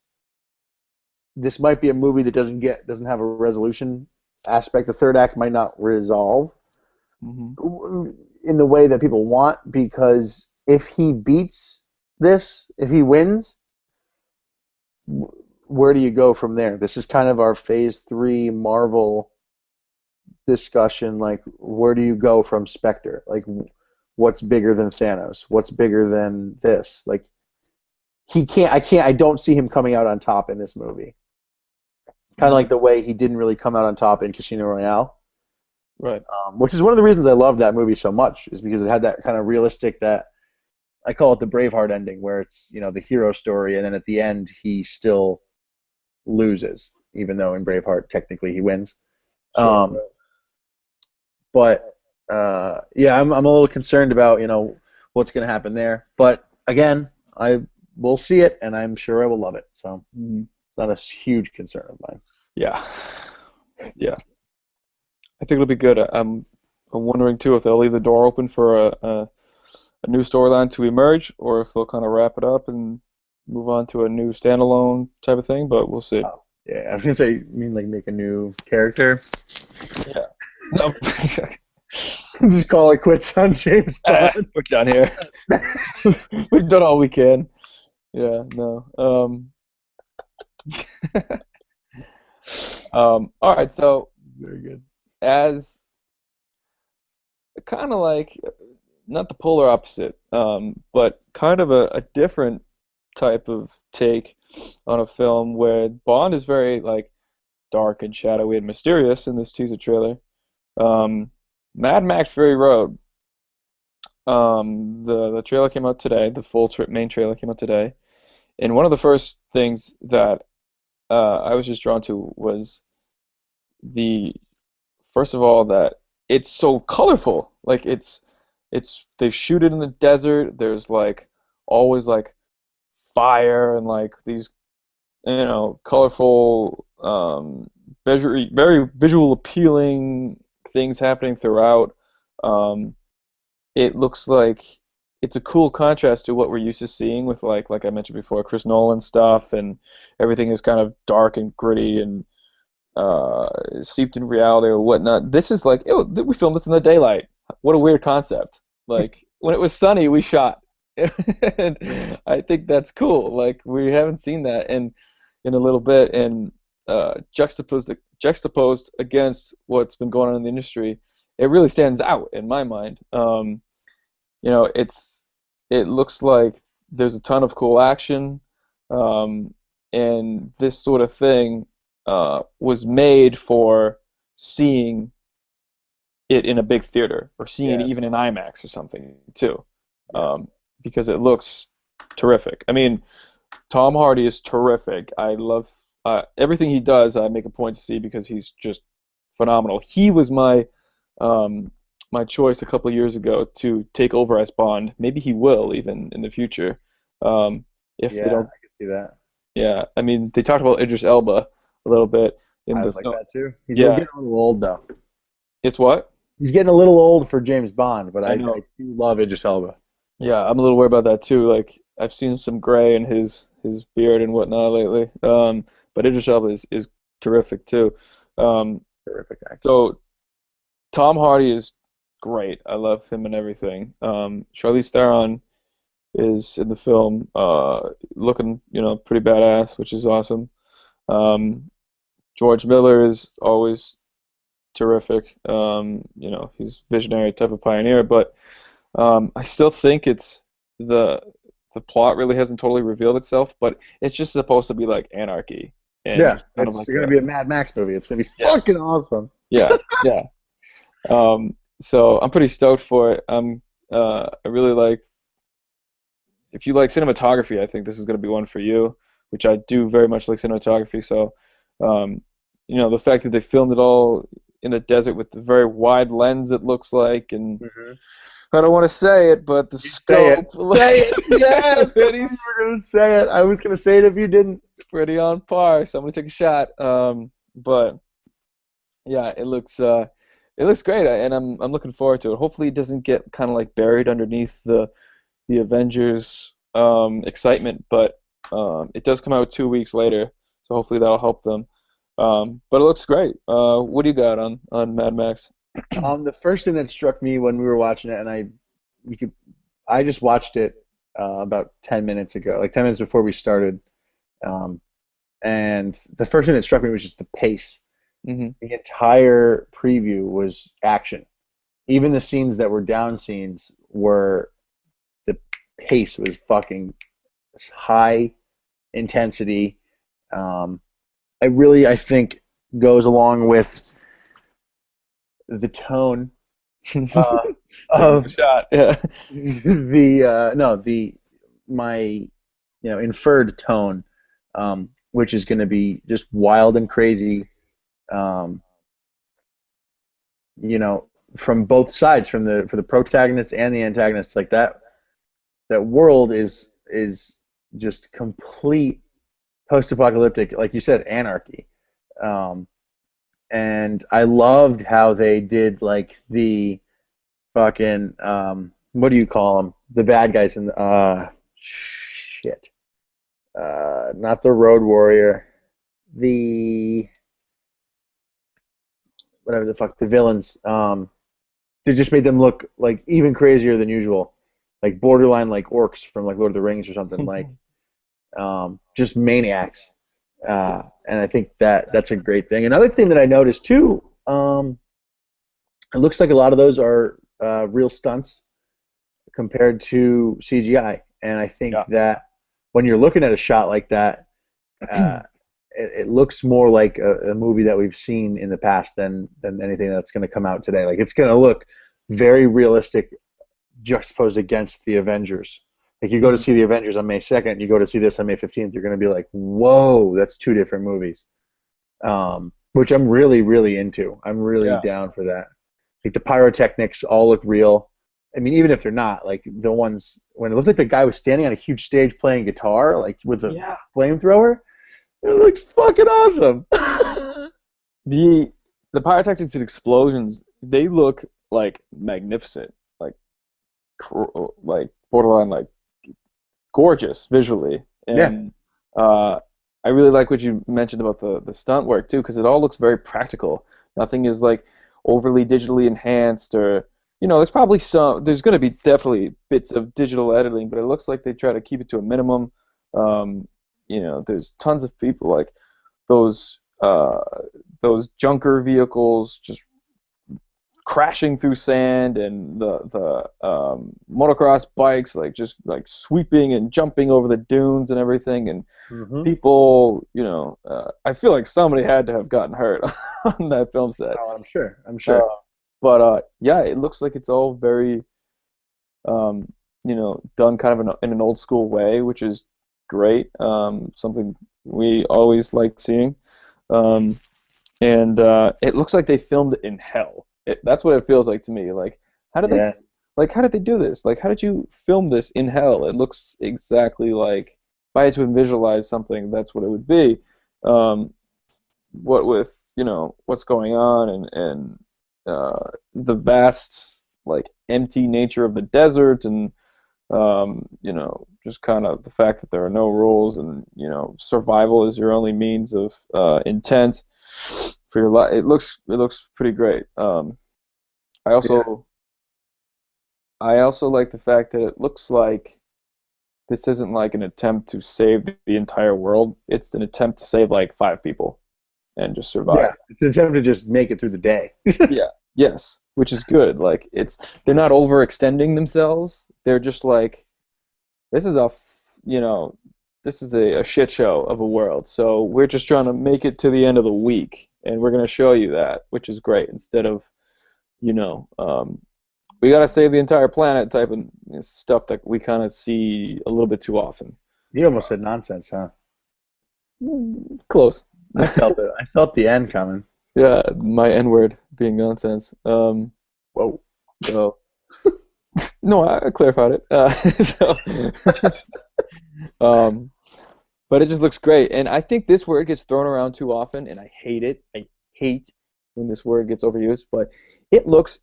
this might be a movie that doesn't have a resolution aspect. The third act might not resolve Hmm. in the way that people want, because if he beats this, if he wins, where do you go from there? This is kind of our phase 3 Marvel discussion. Like, where do you go from Spectre? Like, what's bigger than Thanos? What's bigger than this? Like, I don't see him coming out on top in this movie. Kind of like the way he didn't really come out on top in Casino Royale, Right. which is one of the reasons I love that movie so much, is because it had that kind of realistic, that I call it the Braveheart ending, where it's, the hero story, and then at the end he still loses, even though in Braveheart technically he wins. Sure. Um, but yeah, I'm a little concerned about what's going to happen there. But again, I will see it, and I'm sure I will love it. So Mhm. it's not a huge concern of mine. Yeah. Yeah. I think it'll be good. I'm wondering too if they'll leave the door open for a new storyline to emerge, or if they'll kind of wrap it up and move on to a new standalone type of thing. But we'll see. Oh, yeah, I was gonna say, you mean like make a new character? Yeah. No. Just call it quits on James Bond. We're done here. We've done all we can. Yeah. No. All right. So Very good. as kind of like not the polar opposite, but kind of a different type of take on a film where Bond is very like dark and shadowy and mysterious in this teaser trailer. Um, Mad Max Fury Road. The trailer came out today. The full main trailer came out today, and one of the first things that I was just drawn to was the first of all that it's so colorful. Like it's they shoot it in the desert. There's like always like fire and like these colorful, very visual appealing things happening throughout. Um, it looks like it's a cool contrast to what we're used to seeing with like I mentioned before, Chris Nolan stuff, and everything is kind of dark and gritty and steeped in reality or whatnot. This is like, we filmed this in the daylight. What a weird concept. Like when it was sunny, we shot. And I think that's cool. Like we haven't seen that in a little bit, and juxtaposed against what's been going on in the industry, it really stands out in my mind. It looks like there's a ton of cool action, um, and this sort of thing was made for seeing it in a big theater or seeing it Yes. even in IMAX or something too, Yes. because it looks terrific. I mean, Tom Hardy is terrific. I love everything he does. I make a point to see because he's just phenomenal. He was um, my choice a couple of years ago to take over as Bond. Maybe he will even in the future. If they Yeah, don't, I can see that. yeah. I mean, they talked about Idris Elba a little bit in I the was like film. that too. He's Yeah, getting a little old though. it's what? He's getting a little old for James Bond, but I I know. do love Idris Elba. Yeah, I'm a little worried about that too. Like I've seen some gray in his beard and whatnot lately. But Idris Elba is terrific too. Um, Terrific actor. so Tom Hardy is great. I love him and everything. Charlize Theron is in the film, looking, pretty badass, which is awesome. Um, George Miller is always terrific. He's visionary type of pioneer, but I still think the the plot really hasn't totally revealed itself, but it's just supposed to be like anarchy and Yeah, just kind of it's like going to be a Mad Max movie. It's going to be yeah, fucking awesome. yeah, yeah. So I'm pretty stoked for it. I really like if you like cinematography, I think this is going to be one for you, which I do very much like cinematography. So, um, the fact that they filmed it all in the desert with the very wide lens, it looks like, and Hmm. I don't want to say it, but the You say it. scope, Say it. Yes, I knew pretty, you were going to say it. I was going to say it if you didn't. pretty on par. So I'm gonna take a shot. But yeah, it looks great, and I'm looking forward to it. Hopefully, it doesn't get kind of like buried underneath the Avengers excitement, but it does come out 2 weeks later, so hopefully that'll help them. But it looks great. What do you got on Mad Max? The first thing that struck me when we were watching it, and we could, I just watched it about 10 minutes ago, like 10 minutes before we started. Um, and the first thing that struck me was just the pace. Hmm. The entire preview was action. Even the scenes that were down scenes were the pace was fucking high intensity. Um, I think goes along with the tone uh, Taking the of shot. Yeah. the no the my inferred tone, which is going to be just wild and crazy, um, you know, from both sides, from the for the protagonist and the antagonist. Like that world is just complete post-apocalyptic, like you said, anarchy. Um, and I loved how they did like the fucking what do you call them? The bad guys in the shit. Not the Road Warrior. The whatever the fuck the villains. They just made them look like even crazier than usual, like borderline like orcs from like Lord of the Rings or something. Like just maniacs. And I think that that's a great thing. Another thing that I noticed too, it looks like a lot of those are real stunts compared to CGI. And I think Yeah. that when you're looking at a shot like that, uh, it looks more like a movie that we've seen in the past than anything that's going to come out today. Like it's going to look very realistic juxtaposed against the Avengers. Like you go to Mhm. see the Avengers on May 2nd, you go to see this on May 15th, you're going to be like, whoa, that's two different movies. Which I'm really, really into. I'm really Yeah. down for that. Like the pyrotechnics all look real. I mean, even if they're not, like the ones when it looked like the guy was standing on a huge stage playing guitar, like with a Yeah. flamethrower, it looked fucking awesome. The the pyrotechnics and explosions, they look like magnificent, like like borderline like gorgeous visually. Yeah. And uh, I really like what you mentioned about the stunt work too, because it all looks very practical. Nothing is like overly digitally enhanced or there's going to be definitely bits of digital editing, but it looks like they try to keep it to a minimum. There's tons of people like those those junker vehicles just crashing through sand, and the motocross bikes like just like sweeping and jumping over the dunes and everything, and Hmm. people, I feel like somebody had to have gotten hurt on that film set. Oh, I'm sure. I'm Uh, sure. but yeah, it looks like it's all very done kind of in an old school way, which is great. Something we always like seeing. Um, and it looks like they filmed it in hell. That's what it feels like to me. Like, how did they, Yeah. like, how did they do this? Like, how did you film this in hell? It looks exactly like if I had to visualize something, that's what it would be. Um, what with what's going on and the vast like empty nature of the desert and just kind of the fact that there are no rules and survival is your only means of intent for your life. It looks pretty great. I Yeah. also I also like the fact that it looks like this isn't like an attempt to save the entire world. It's an attempt to save like 5 people and just survive. Yeah. It's an attempt to just make it through the day. Yeah. Yes, which is good. Like they're not overextending themselves. They're just like this is a you know this is a shit show of a world. So we're just trying to make it to the end of the week, and we're gonna show you that, which is great. Instead of you know we gotta save the entire planet type of stuff that we kind of see a little bit too often. You almost said nonsense, huh? Close. I felt it. I felt the end coming. Yeah, my N word being nonsense. Whoa. So no, I clarified it. So, um, but it just looks great, and I think this word gets thrown around too often, and I hate it. I hate when this word gets overused, but it looks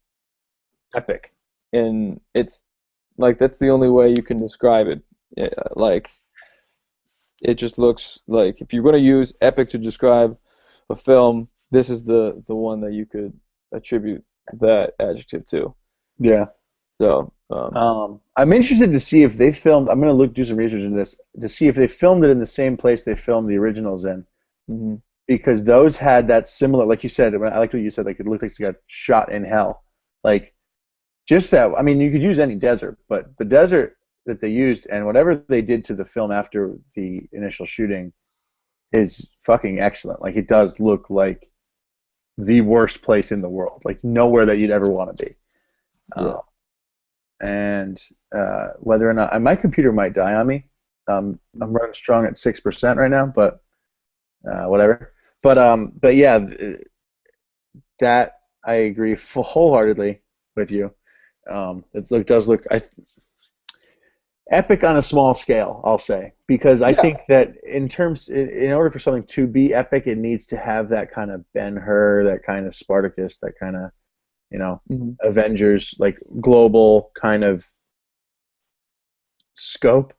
epic, and it's like that's the only way you can describe it. Like it just looks like if you're going to use epic to describe a film, this is the one that you could attribute that adjective to. Yeah. So, I'm interested to see if they filmed. I'm going to do some research into this to see if they filmed it in the same place they filmed the originals in, mhm. because those had that similar, like you said. I liked what you said. Like it looked like it got shot in hell. Like just that. I mean, you could use any desert, but the desert that they used and whatever they did to the film after the initial shooting is fucking excellent. Like it does look like the worst place in the world. Like nowhere that you'd ever want to be. Yeah. Uh, and whether or not my computer might die on me. I'm running strong at 6% right now, but whatever. But yeah, that I agree wholeheartedly with you. Does look epic on a small scale, I'll say, because I Yeah. think that in order for something to be epic, it needs to have that kind of Ben-Hur, that kind of Spartacus, that kind of you know Mhm. Avengers, like global kind of scope.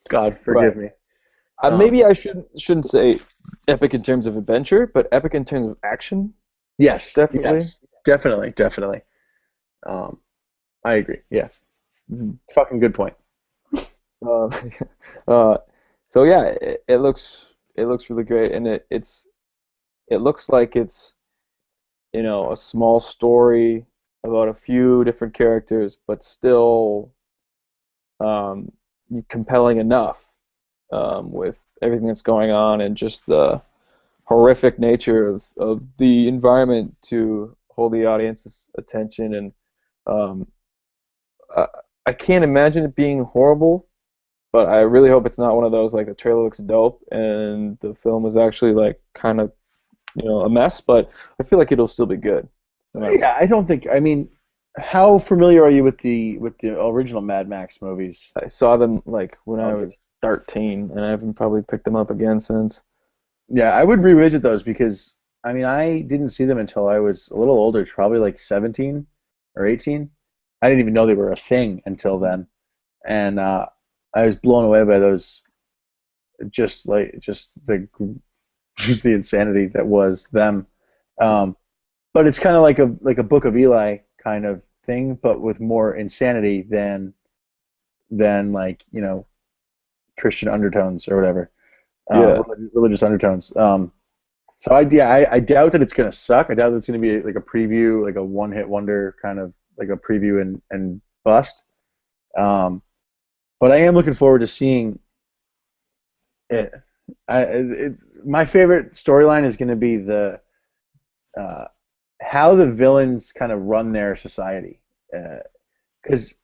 God Right. forgive me. Maybe I shouldn't say epic in terms of adventure, but epic in terms of action, Yes, definitely. yes, definitely, definitely. Um, I agree. Yeah, Mhm. fucking good point. Uh, uh, so yeah, it looks really great, and it looks like it's a small story about a few different characters, but still um, compelling enough with everything that's going on and just the horrific nature of the environment to hold the audience's attention. And um, I, I can't imagine it being horrible, but I really hope it's not one of those like the trailer looks dope and the film is actually like kind of a mess. But I feel like it'll still be good no matter what. Yeah, I don't think. I mean, how familiar are you with the original Mad Max movies? I saw them like when I Okay. was 13, and I haven't probably picked them up again since. Yeah, I would revisit those because I mean I didn't see them until I was a little older, probably like 17 or 18. I didn't even know they were a thing until then, and I was blown away by those. Just the just the insanity that was them. Um, but it's kind of like a Book of Eli kind of thing, but with more insanity than like Christian undertones or whatever, Yeah, religious undertones. I doubt that it's gonna suck. I doubt that it's gonna be like a preview, like a one-hit wonder kind of like a preview and bust. Um, but I am looking forward to seeing it. My favorite storyline is going to be the uh, how the villains kind of run their society. Because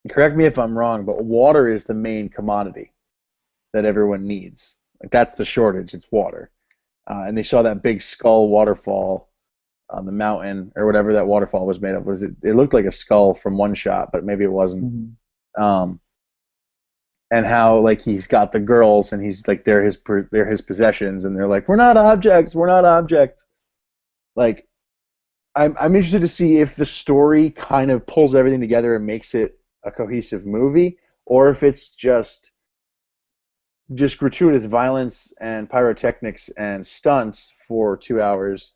correct me if I'm wrong, but water is the main commodity that everyone needs. Like that's the shortage. It's water. and they saw that big skull waterfall on the mountain or whatever that waterfall was made of. Was it? It looked like a skull from one shot, but maybe it wasn't. Mhm. Um, and how like he's got the girls and he's like they're his possessions, and they're like, we're not objects, we're not objects. Like I'm interested to see if the story kind of pulls everything together and makes it a cohesive movie, or if it's just gratuitous violence and pyrotechnics and stunts for 2 hours.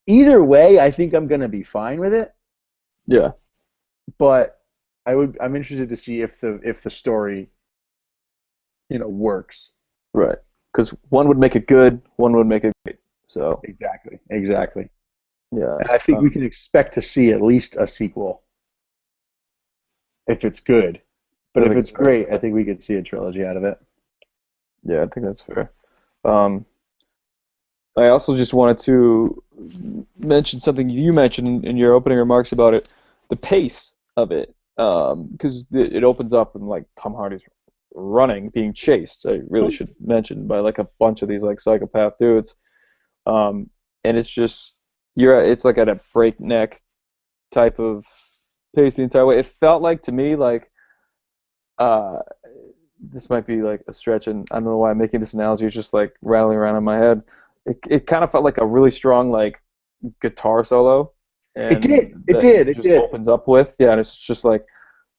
Either way, I think I'm gonna be fine with it. Yeah, But I'm interested to see if the story works. right. Because one would make it good, one would make it great. So Exactly. yeah, And I think we can expect to see at least a sequel if it's good. But I if think it's great, I think we could see a trilogy out of it. yeah, I think that's fair. Um, I also just wanted to mention something you mentioned in your opening remarks about it, the pace of it, because it opens up and like Tom Hardy's running, being chased. I really should mention by like a bunch of these like psychopath dudes, and it's just it's like at a breakneck type of pace the entire way. It felt like to me like uh, this might be like a stretch, and I don't know why I'm making this analogy. It's just like rattling around in my head. It kind of felt like a really strong like guitar solo, It and did. It that did. it It just did. opens up with and it's just like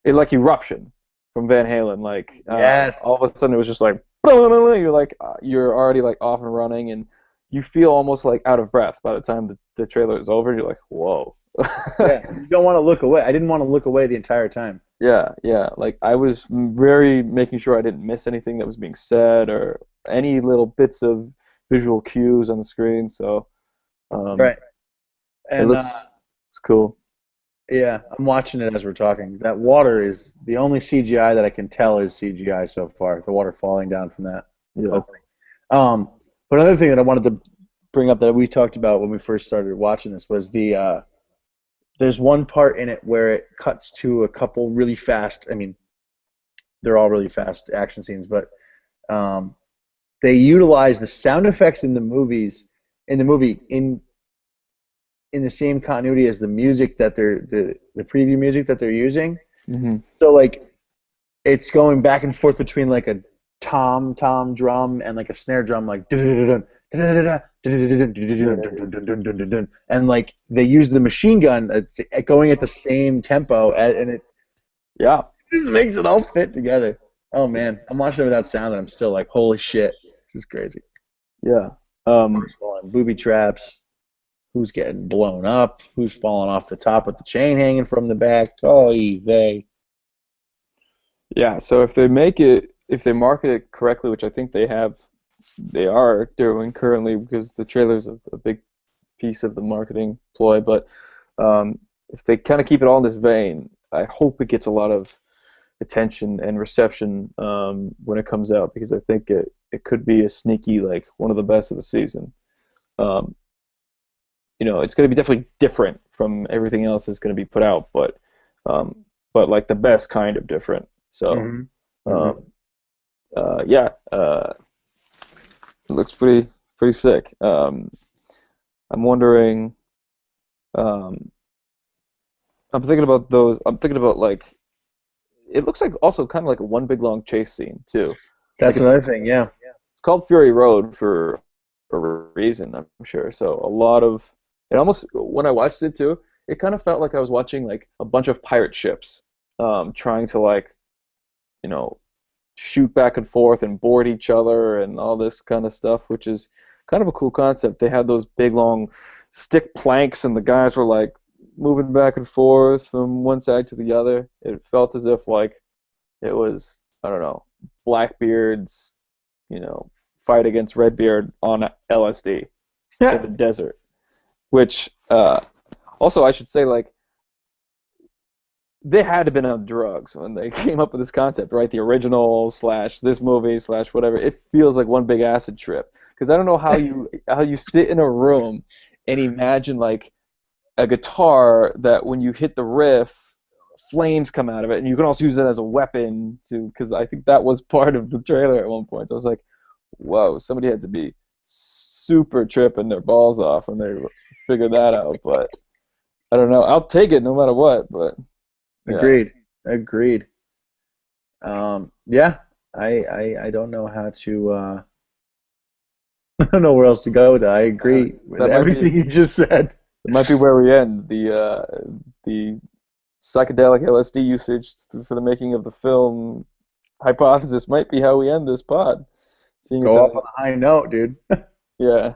it like Eruption from Van Halen. Like Yes. all of a sudden it was just like you're like you're already like off and running, and you feel almost like out of breath by the time the trailer is over. You're like, whoa. Yeah. You don't want to look away. I didn't want to look away the entire time. Yeah, yeah. Like I was very making sure I didn't miss anything that was being said or any little bits of visual cues on the screen. So um, Right. it And looks it's cool. yeah, I'm watching it as we're talking. That water is the only CGI that I can tell is CGI so far. The water falling down from that Yeah. opening. Um, but another thing that I wanted to bring up that we talked about when we first started watching this was there's one part in it where it cuts to a couple really fast. I mean, they're all really fast action scenes, but um, they utilize the sound effects in the movie in the same continuity as the music that the preview music that they're using. Hmm. So like it's going back and forth between like a tom drum and like a snare drum, like and like they use the machine gun going at the same tempo, and it Yeah. just makes it all fit together. Oh man, I'm watching it without sound and I'm still like, holy shit, this is crazy. Yeah. Cars falling, booby traps, who's getting blown up, who's falling off the top with the chain hanging from the back. Oh, they. Yeah. So if they market it correctly, which I think they are doing currently because the trailer's a big piece of the marketing ploy. But if they kind of keep it all in this vein, I hope it gets a lot of attention and reception when it comes out because I think it could be a sneaky like one of the best of the season. Um, it's going to be definitely different from everything else that's going to be put out, but like the best kind of different. So Mm-hmm. Mm-hmm. um, yeah, it looks pretty sick. I'm wondering. Um, I'm thinking about those. I'm thinking about like it looks like also kind of like a one big long chase scene too. Like That's another thing, yeah. it's called Fury Road for a reason, I'm sure. So a lot of it almost when I watched it too, it kind of felt like I was watching like a bunch of pirate ships trying to like you know shoot back and forth and board each other and all this kind of stuff, which is kind of a cool concept. They had those big long stick planks and the guys were like moving back and forth from one side to the other. It felt as if like it was I don't know Blackbeard's fight against Redbeard on LSD in the desert. Which also I should say like they had to have been on drugs when they came up with this concept, right? The original slash this movie slash whatever. It feels like one big acid trip because I don't know how you sit in a room and imagine like a guitar that when you hit the riff, flames come out of it, and you can also use it as a weapon to. Because I think that was part of the trailer at one point. So I was like, whoa, somebody had to be super tripping their balls off when they figure that out. But I don't know. I'll take it no matter what. But yeah, Agreed. Agreed. Yeah, I don't know how to I don't know where else to go with that. I agree with that might everything be you just said. it might be where we end the psychedelic LSD usage for the making of the film hypothesis might be how we end this pod. Seeing as Go off how on a high note, dude. yeah.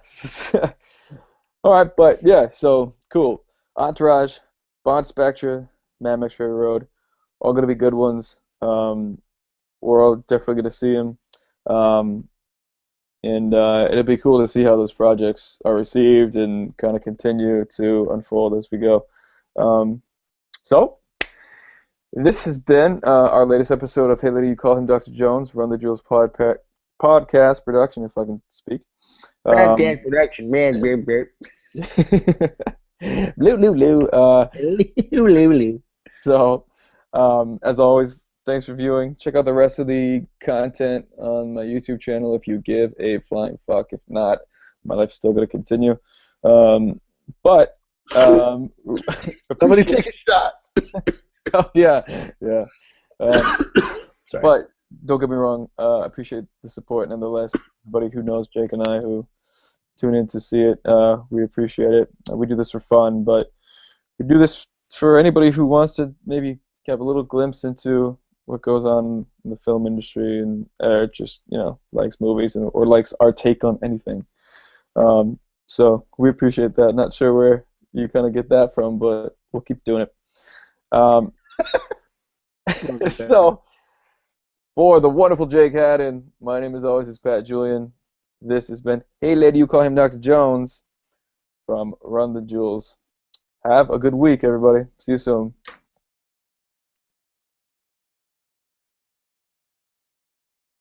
All right, but yeah, so cool. Entourage, Bond, Spectre, Mad Max Fury Road, all gonna be good ones. We're all definitely gonna see them, um, and it'll be cool to see how those projects are received and kind of continue to unfold as we go. Um, so this has been our latest episode of Hey Lady, You Call Him Dr. Jones, Run the Julz podcast production, if I can speak. Um, Podcast production, man. blue, blue, blue. So, as always, thanks for viewing. Check out the rest of the content on my YouTube channel if you give a flying fuck. If not, my life's still going to continue. But Somebody appreciate. take a shot. Oh, yeah, yeah. Sorry. But don't get me wrong. I appreciate the support nonetheless. Everybody who knows Jake and I who tune in to see it, we appreciate it. We do this for fun, but we do this for anybody who wants to maybe have a little glimpse into what goes on in the film industry and just likes movies or likes our take on anything. So we appreciate that. Not sure where you kind of get that from, but we'll keep doing it. So for the wonderful Jake Haddon, my name as always is Pat Julian. This has been Hey Lady, You Call Him Dr. Jones from Run the Julz. Have a good week, everybody. See you soon.